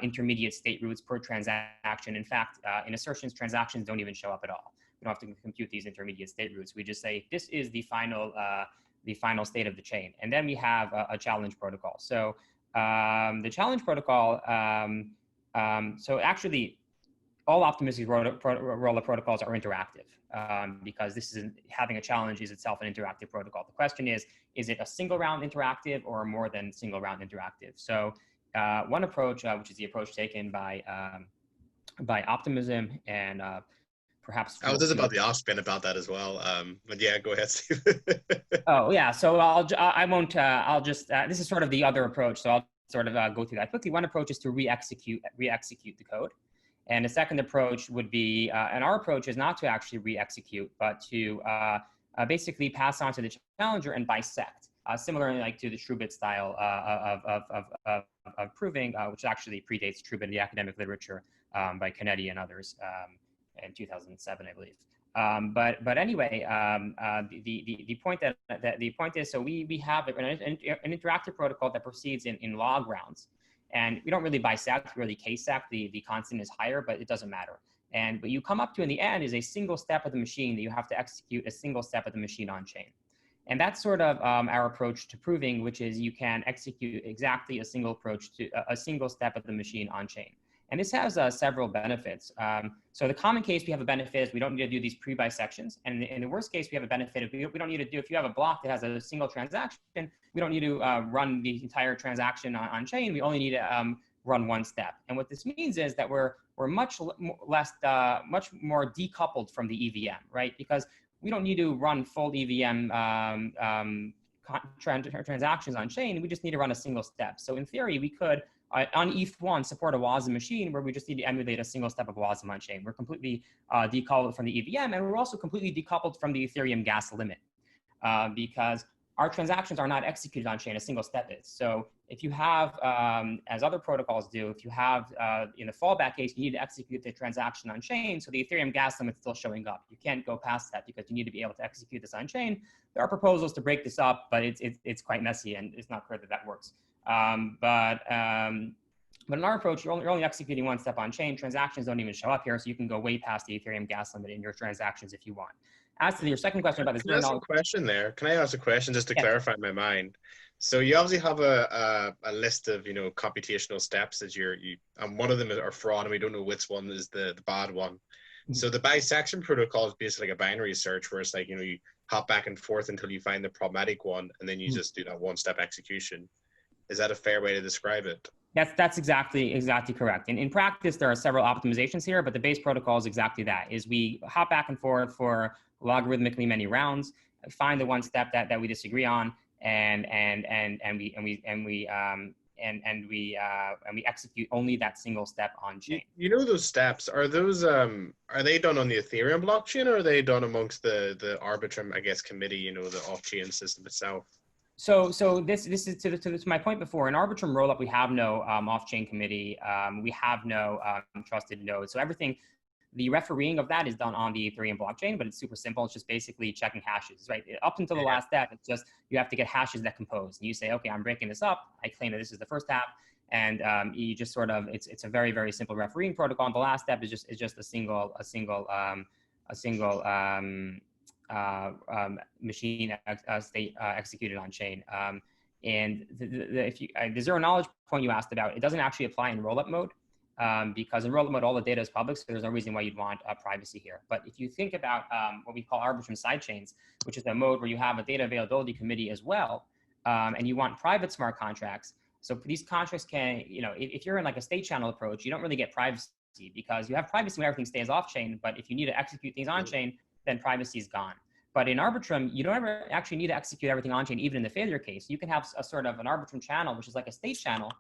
intermediate state roots per transaction. In fact, in assertions, transactions don't even show up at all. We don't have to compute these intermediate state roots. We just say this is the final state of the chain, and then we have a challenge protocol. So the challenge protocol. So actually, all optimistic rollup protocols are interactive because this is having a challenge is itself an interactive protocol. The question is it a single round interactive or more than single round interactive? So one approach, which is the approach taken by Optimism and perhaps. I was just about to ask Ben about that as well. But yeah, go ahead, Steve. Oh yeah, so I'll just this is sort of the other approach. So I'll sort of go through that quickly. One approach is to re-execute the code. And the second approach would be, and our approach is not to actually re-execute, but to basically pass on to the challenger and bisect, similarly like to the Trubit style of proving, which actually predates Trubit in the academic literature by Canetti and others in 2007, I believe. But anyway, the point is, so we have an interactive protocol that proceeds in log rounds. And we don't really bisect, really k-sect. The constant is higher, but it doesn't matter. And what you come up to in the end is a single step of the machine that you have to execute a single step of the machine on chain. And that's sort of our approach to proving, which is you can execute exactly a single approach to a single step of the machine on chain. And this has several benefits. So the common case we have a benefit is we don't need to do these pre-bisections. And in the worst case, we have a benefit if we don't need to do, if you have a block that has a single transaction, we don't need to run the entire transaction on chain. We only need to run one step. And what this means is that we're much more decoupled from the EVM, right? Because we don't need to run full EVM transactions on chain, we just need to run a single step. So in theory, we could, on ETH1, support a WASM machine where we just need to emulate a single step of WASM on chain. We're completely decoupled from the EVM, and we're also completely decoupled from the Ethereum gas limit because our transactions are not executed on chain, a single step is. So if you have, as other protocols do, if you have, in the fallback case, you need to execute the transaction on chain, so the Ethereum gas limit is still showing up. You can't go past that because you need to be able to execute this on chain. There are proposals to break this up, but it's quite messy and it's not clear that that works. But in our approach, you're only executing one step on chain. Transactions don't even show up here, so you can go way past the Ethereum gas limit in your transactions if you want. As to your second question about the Can I ask a question there? Can I ask a question just to clarify in my mind? So you obviously have a list of computational steps that and one of them are fraud, and we don't know which one is the bad one. Mm-hmm. So the bisection protocol is basically like a binary search where it's like you hop back and forth until you find the problematic one, and then you just do that one-step execution. Is that a fair way to describe it? That's exactly correct. In practice, there are several optimizations here, but the base protocol is exactly that: is we hop back and forth for logarithmically many rounds, find the one step that we disagree on, and we execute only that single step on chain. Those steps, are they done on the Ethereum blockchain, or are they done amongst the Arbitrum, I guess, committee, the off-chain system itself? So this is to my point before. In Arbitrum rollup, we have no off-chain committee. We have no trusted node. So everything, the refereeing of that is done on the Ethereum blockchain, but it's super simple. It's just basically checking hashes, right? Up until the last step, it's just you have to get hashes that compose. And you say, okay, I'm breaking this up. I claim that this is the first half, and you just sort of it's a very, very simple refereeing protocol. And the last step is just a single machine state executed on chain. And the zero knowledge point you asked about, it doesn't actually apply in rollup mode. Because in rollup mode, all the data is public, so there's no reason why you'd want privacy here. But if you think about what we call Arbitrum sidechains, which is a mode where you have a data availability committee as well, and you want private smart contracts. So these contracts can, if you're in like a state channel approach, you don't really get privacy because you have privacy when everything stays off chain. But if you need to execute things on chain, then privacy is gone. But in Arbitrum, you don't ever actually need to execute everything on chain, even in the failure case. You can have a sort of an Arbitrum channel, which is like a state channel,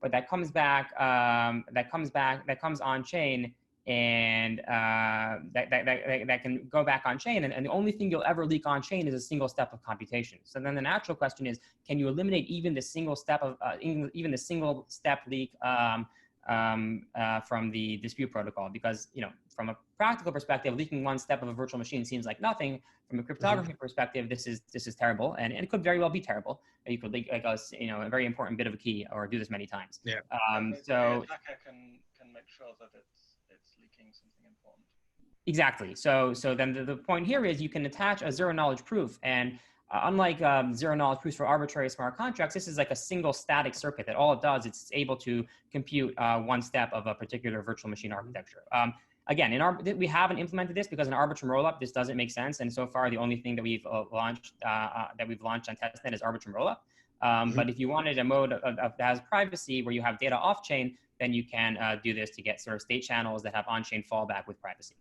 but that comes back, that comes on chain, and that can go back on chain. And the only thing you'll ever leak on chain is a single step of computation. So then the natural question is, can you eliminate even the single step of even the single step leak from the dispute protocol? Because from a practical perspective, leaking one step of a virtual machine seems like nothing. From a cryptography perspective, this is terrible, and it could very well be terrible. You could leak a very important bit of a key, or do this many times. Yeah. So the attacker can make sure that it's leaking something important. Exactly. So then the point here is you can attach a zero knowledge proof, and unlike zero knowledge proofs for arbitrary smart contracts, this is like a single static circuit that all it does, it's able to compute one step of a particular virtual machine architecture. Again, we haven't implemented this because in Arbitrum rollup, this doesn't make sense. And so far, the only thing that we've launched on testnet is Arbitrum rollup. But if you wanted a mode that has privacy where you have data off chain, then you can do this to get sort of state channels that have on-chain fallback with privacy.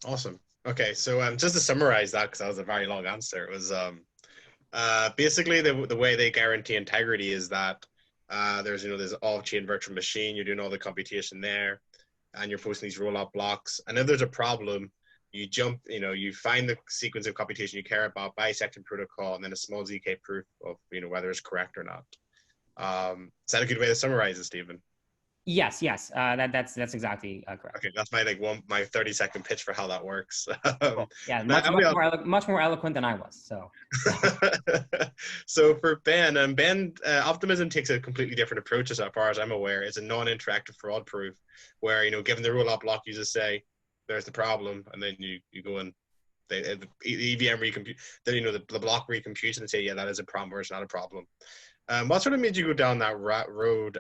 Awesome. Okay, so just to summarize that, because that was a very long answer, it was basically the way they guarantee integrity is that there's off-chain virtual machine, you're doing all the computation there, and you're posting these rollup blocks. And if there's a problem, you jump, you find the sequence of computation you care about, Bisection Protocol, and then a small ZK proof of whether it's correct or not. Is that a good way to summarize it, Stephen? Yes. That's exactly correct. Okay, that's my my 30-second pitch for how that works. Cool. Yeah, much more eloquent than I was. So. So for Ben, Optimism takes a completely different approach, as far as I'm aware. It's a non-interactive fraud proof, where given the rollup block, you just say there's the problem, and then you go and the EVM recompute. Then the block recomputes and say, yeah, that is a problem, or it's not a problem. What sort of made you go down that road?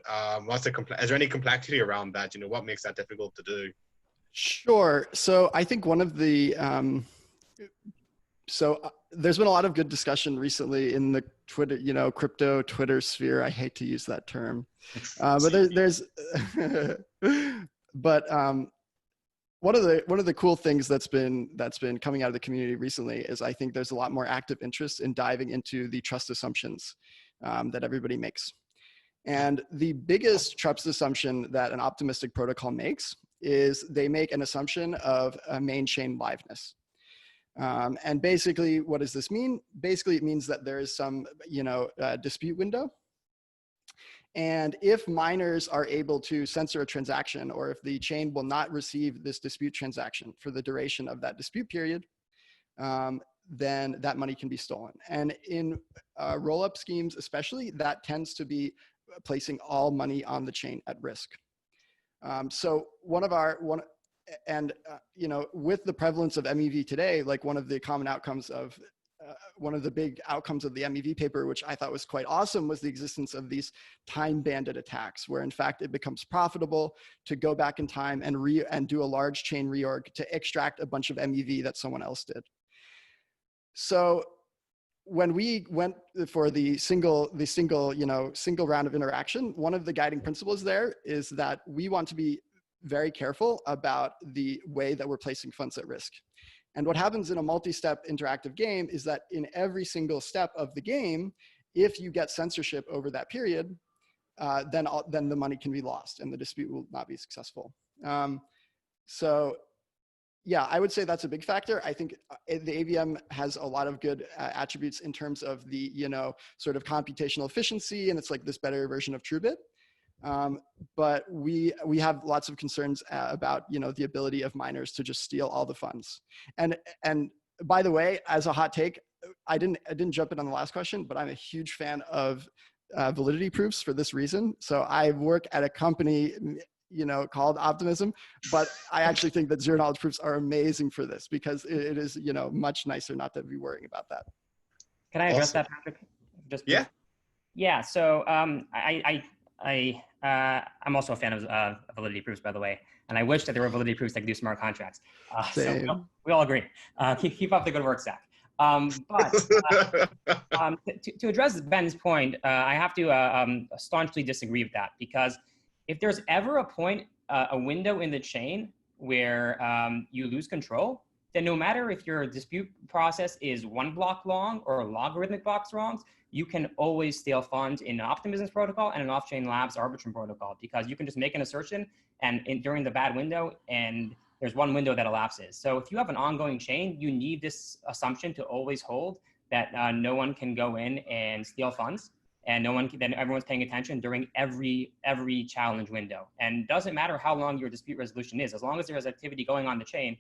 Is there any complexity around that? What makes that difficult to do? Sure. So I think one of the there's been a lot of good discussion recently in the Twitter, crypto Twitter sphere. I hate to use that term, but there's one of the cool things that's been coming out of the community recently is I think there's a lot more active interest in diving into the trust assumptions that everybody makes. And the biggest trust assumption that an optimistic protocol makes is they make an assumption of a main chain liveness. And basically, what does this mean? Basically, it means that there is some, dispute window. And if miners are able to censor a transaction, or if the chain will not receive this dispute transaction for the duration of that dispute period, then that money can be stolen. And in roll-up schemes especially, that tends to be placing all money on the chain at risk. So with the prevalence of MEV today, like one of the common outcomes of one of the big outcomes of the MEV paper, which I thought was quite awesome, was the existence of these time bandit attacks, where in fact it becomes profitable to go back in time and do a large chain reorg to extract a bunch of MEV that someone else did. So when we went for the single round of interaction, one of the guiding principles there is that we want to be very careful about the way that we're placing funds at risk. And what happens in a multi-step interactive game is that in every single step of the game, if you get censorship over that period, then the money can be lost and the dispute will not be successful. So yeah, I would say that's a big factor. I think the AVM has a lot of good attributes in terms of the, sort of computational efficiency, and it's like this better version of TrueBit. But we have lots of concerns about, the ability of miners to just steal all the funds. And by the way, as a hot take, I didn't jump in on the last question, but I'm a huge fan of validity proofs for this reason. So I work at a company, called Optimism, but I actually think that zero knowledge proofs are amazing for this because it is, much nicer not to be worrying about that. Can I address that, Patrick? Yeah. Yeah. So I'm also a fan of validity proofs, by the way, and I wish that there were validity proofs that could do smart contracts. So we all agree. Keep up the good work, Zach. But to address Ben's point, I have to staunchly disagree with that, because if there's ever a point, a window in the chain where you lose control, then no matter if your dispute process is 1 block long or logarithmic blocks long, you can always steal funds in an Optimism protocol and an off-chain labs Arbitrum protocol, because you can just make an assertion and during the bad window, and there's one window that elapses. So if you have an ongoing chain, you need this assumption to always hold that no one can go in and steal funds, and then everyone's paying attention during every challenge window. And it doesn't matter how long your dispute resolution is, as long as there is activity going on the chain.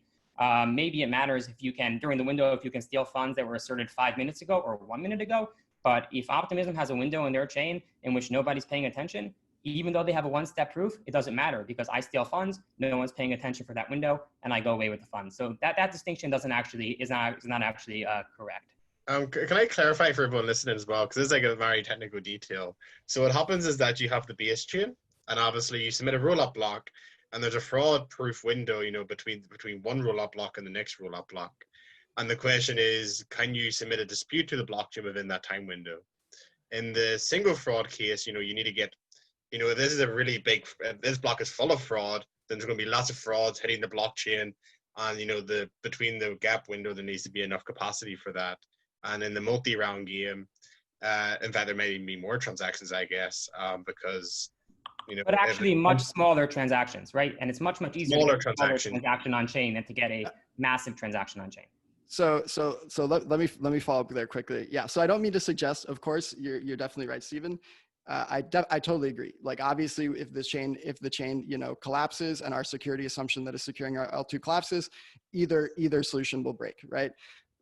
Maybe it matters if you can, during the window, if you can steal funds that were asserted 5 minutes ago or 1 minute ago. But if Optimism has a window in their chain in which nobody's paying attention, even though they have a one-step proof, it doesn't matter, because I steal funds, no one's paying attention for that window, and I go away with the funds. So that distinction is not actually correct. Can I clarify for everyone listening as well, because this is like a very technical detail. So what happens is that you have the base chain, and obviously you submit a roll-up block, and there's a fraud-proof window, between one roll-up block and the next roll-up block. And the question is, can you submit a dispute to the blockchain within that time window? In the single fraud case, you need to get, this is a really big, this block is full of fraud, then there's going to be lots of frauds hitting the blockchain, and between the gap window, there needs to be enough capacity for that. And in the multi-round game, in fact, there may even be more transactions, I guess, because but actually much smaller transactions, right? And it's much easier to get a smaller transaction on chain than to get a massive transaction on chain. So let me follow up there quickly. Yeah. So I don't mean to suggest, of course, you're definitely right, Stephen. I totally agree. Like, obviously, if the chain collapses and our security assumption that is securing our L2 collapses, either solution will break, right?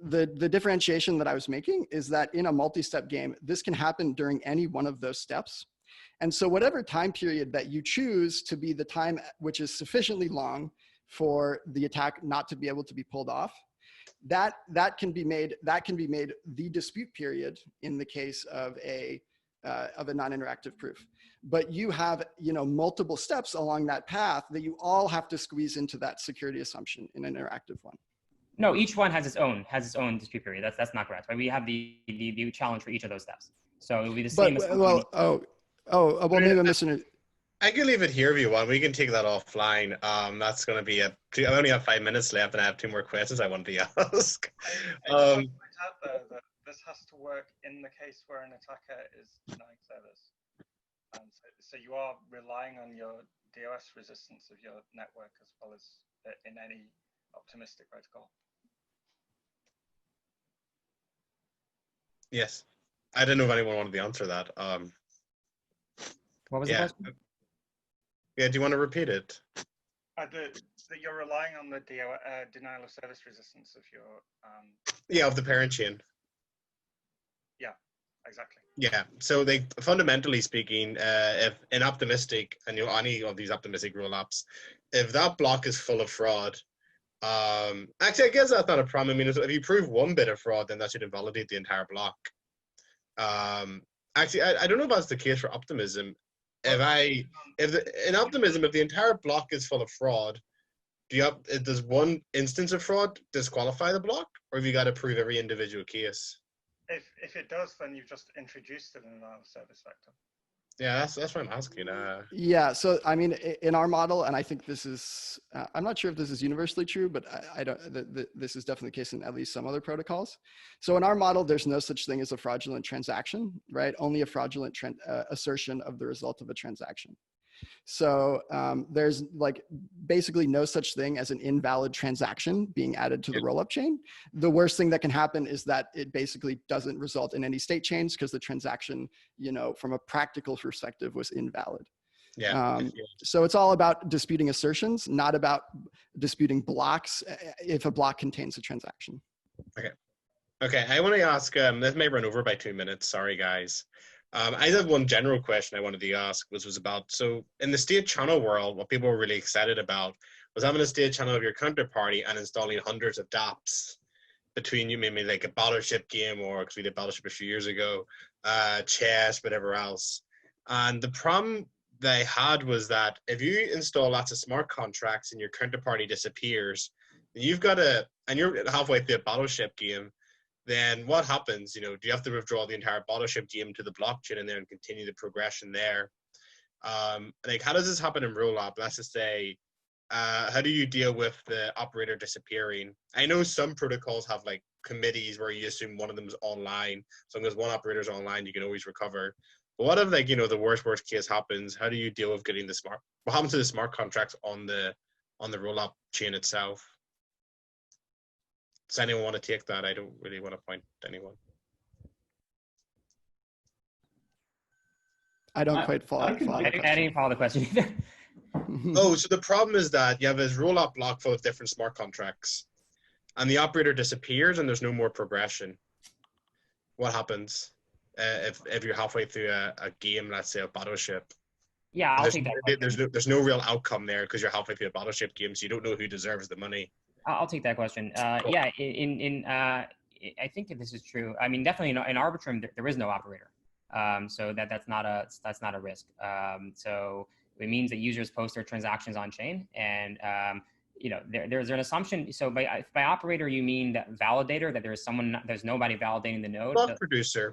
The differentiation that I was making is that in a multi-step game, this can happen during any one of those steps. And so whatever time period that you choose to be the time which is sufficiently long for the attack not to be able to be pulled off, that can be made the dispute period in the case of a non-interactive proof. But you have multiple steps along that path that you all have to squeeze into that security assumption in an interactive one. No, each one has its own dispute period. That's not correct, right? We have the challenge for each of those steps. So it will be the same. Well, maybe I'm listening. I can leave it here if you want. We can take that offline. That's going to be I only have 5 minutes left, and I have 2 more questions I want to ask. I just want to point out though that this has to work in the case where an attacker is denying service. So you are relying on your DOS resistance of your network as well as in any optimistic protocol. Yes, I didn't know if anyone wanted to answer that. What was the question? Yeah, do you want to repeat it? That you're relying on the denial of service resistance of your. Yeah, of the parent chain. Yeah, exactly. Yeah, so they fundamentally speaking, if in optimistic and any of these optimistic rollups, if that block is full of fraud, actually I guess that's not a problem. I mean, if you prove one bit of fraud, then that should invalidate the entire block. Actually, I don't know if that's the case for Optimism. In Optimism, if the entire block is full of fraud, does one instance of fraud disqualify the block, or have you got to prove every individual case? If it does, then you've just introduced an denial of service vector. Yeah, that's what I'm asking. Yeah, so I mean, in our model, and I think this is, I'm not sure if this is universally true, but I don't. This is definitely the case in at least some other protocols. So in our model, there's no such thing as a fraudulent transaction, right? Only a fraudulent assertion of the result of a transaction. So there's like basically no such thing as an invalid transaction being added to the rollup chain. The worst thing that can happen is that it basically doesn't result in any state change because the transaction, you know, from a practical perspective was invalid. Yeah. So it's all about disputing assertions, not about disputing blocks if a block contains a transaction. Okay, I want to ask, this may run over by 2 minutes, sorry guys. I have one general question I wanted to ask, which was about, so in the state channel world, what people were really excited about was having a state channel of your counterparty and installing hundreds of dApps between you, maybe like a Battleship game, or because we did Battleship a few years ago, chess, whatever else. And the problem they had was that if you install lots of smart contracts and your counterparty disappears, you've got and you're halfway through a Battleship game, then what happens? You know, do you have to withdraw the entire Battleship game to the blockchain and then continue the progression there? Like, how does this happen in rollup? Let's just say, how do you deal with the operator disappearing? I know some protocols have like committees where you assume one of them is online. So as one operator is online, you can always recover. But what if, like, you know, the worst case happens? How do you deal with getting what happens to the smart contracts on the rollup chain itself? Does anyone want to take that? I don't really want to point to anyone. I don't quite follow. I didn't follow the question either. Oh, so the problem is that you have this rollup block full of different smart contracts, and the operator disappears, and there's no more progression. What happens if you're halfway through a game, let's say a Battleship? Yeah, I'll take that. There's no real outcome there because you're halfway through a Battleship game, so you don't know who deserves the money. I'll take that question. Cool. Yeah, I think that this is true. I mean, definitely in Arbitrum, there is no operator, so that's not a risk. So it means that users post their transactions on chain, and you know, there's an assumption. So by operator, you mean that validator, that there's nobody validating the node.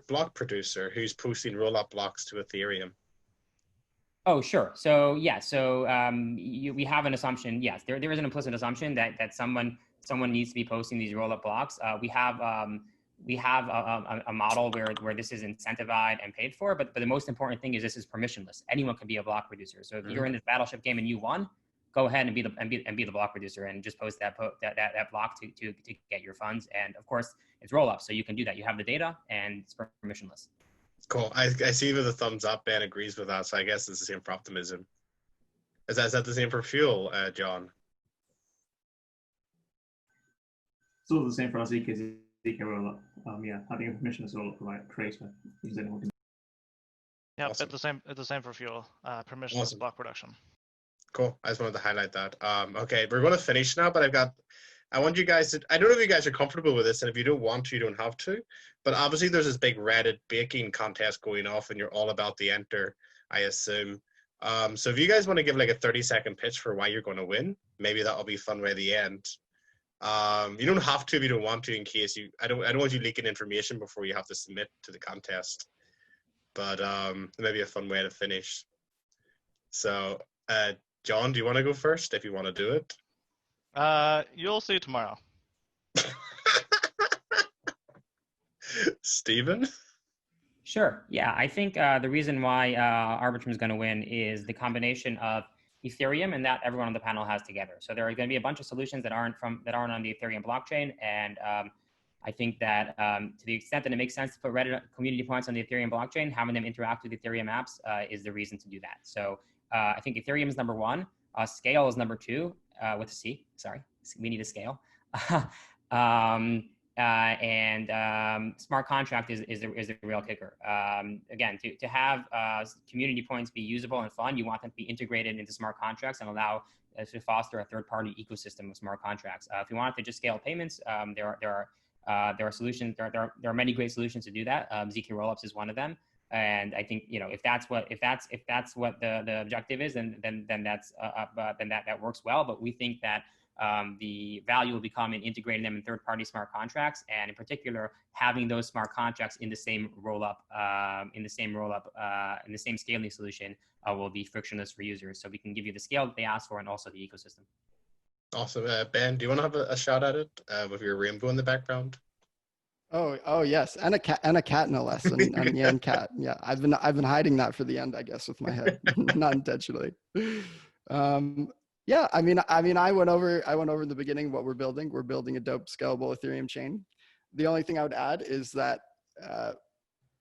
Block producer who's posting rollup blocks to Ethereum. Oh, sure. So yeah, so we have an assumption. Yes, there is an implicit assumption that someone needs to be posting these rollup blocks. We have a model where this is incentivized and paid for, but the most important thing is this is permissionless. Anyone can be a block producer. So if you're in this Battleship game and you won, go ahead and be the block producer and just post that block to get your funds. And of course, it's rollup, so you can do that. You have the data and it's permissionless. Cool. I see with a thumbs up, Ben agrees with that, so I guess it's the same for Optimism. Is that the same for Fuel, John? It's all the same for our ZK rollup. Yeah, having a permissionless rollup creator. Yeah, Awesome. it's the same for Fuel, permissionless Awesome. block production. Cool. I just wanted to highlight that. Okay, we're going to finish now, but I want you guys to, I don't know if you guys are comfortable with this, and if you don't want to, you don't have to, but obviously there's this big Reddit baking contest going off, and you're all about the enter, I assume. So if you guys want to give like a 30-second pitch for why you're going to win, maybe that'll be fun by the end. You don't have to if you don't want to, in case I don't want you leaking information before you have to submit to the contest, but maybe a fun way to finish. So, John, do you want to go first if you want to do it? You'll see tomorrow. Stephen? Sure. Yeah, I think the reason why Arbitrum is going to win is the combination of Ethereum and that everyone on the panel has together. So there are going to be a bunch of solutions that aren't on the Ethereum blockchain, and I think that to the extent that it makes sense to put Reddit community points on the Ethereum blockchain, having them interact with Ethereum apps is the reason to do that. So I think Ethereum is number one. Scale is number two with a C. Sorry, we need a scale. Smart contract is the real kicker. Again, to have community points be usable and fun, you want them to be integrated into smart contracts and allow to foster a third-party ecosystem of smart contracts. If you want to just scale payments, there are solutions. There are many great solutions to do that. ZK rollups is one of them. And I think, you know, if that's what the objective is, then that works well. But we think that the value will become in integrating them in third-party smart contracts, and in particular, having those smart contracts in the same rollup, in the same scaling solution will be frictionless for users. So we can give you the scale that they ask for and also the ecosystem. Awesome. Ben, do you want to have a shot at it with your rainbow in the background? Oh yes, and a cat no less, and Yan cat. Yeah, I've been hiding that for the end, I guess, with my head, not intentionally. Yeah, I mean, I went over in the beginning what we're building. We're building a dope scalable Ethereum chain. The only thing I would add is that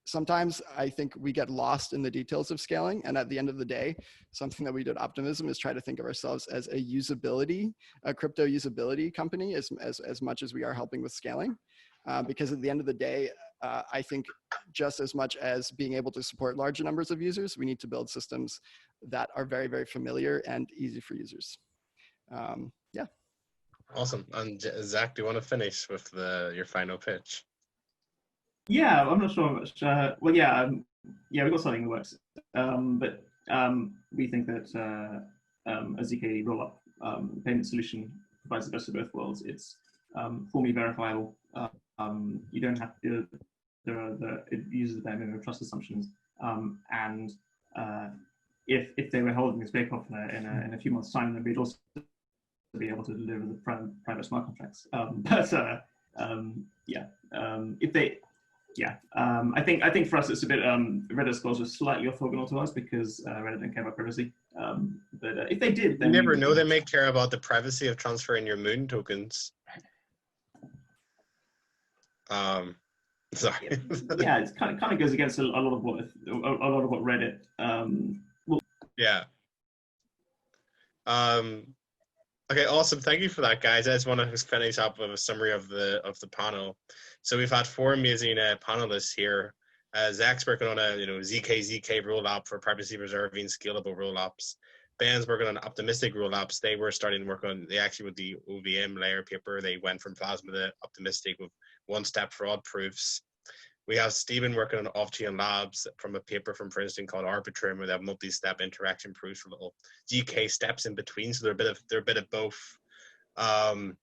sometimes I think we get lost in the details of scaling, and at the end of the day, something that we do at Optimism is try to think of ourselves as a crypto usability company as much as we are helping with scaling. Because at the end of the day, I think just as much as being able to support larger numbers of users, we need to build systems that are very, very familiar and easy for users. Yeah. Awesome. And Zach, do you want to finish with your final pitch? Yeah, I'm not sure much. Well, yeah, we've got something in the works, but we think that a ZK rollup payment solution provides the best of both worlds. It's formally verifiable. You don't have to. It uses the bare minimum trust assumptions, and if they were holding this bake-off in a few months' time, then we'd also be able to deliver the private smart contracts. I think for us it's a bit Reddit scores are slightly orthogonal to us because Reddit don't care about privacy. But if they did, then you never know. They may care about the privacy of transferring your Moon tokens. Sorry. Yeah, it kind of goes against a lot of what Reddit. Yeah. Okay, awesome. Thank you for that, guys. I just want to finish up with a summary of the panel. So we've had four amazing panelists here. Zach's working on a ZK rollup for privacy preserving scalable rollups. Ben's working on optimistic rollups. They were starting to work on with the OVM layer paper. They went from Plasma to optimistic with one-step fraud proofs. We have Stephen working on off-chain labs from a paper from Princeton called Arbitrum, where they have multi-step interaction proofs for little GK steps in between. So they're a bit of both. And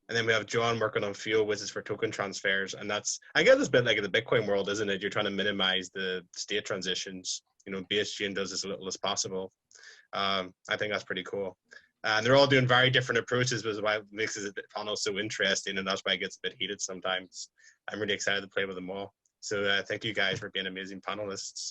then we have John working on Fuel, which is for token transfers. And that's, I guess it's a bit like in the Bitcoin world, isn't it? You're trying to minimize the state transitions. Bisection does as little as possible. I think that's pretty cool. And they're all doing very different approaches, which is why it makes the panel so interesting, and that's why it gets a bit heated sometimes. I'm really excited to play with them all. So thank you guys for being amazing panelists.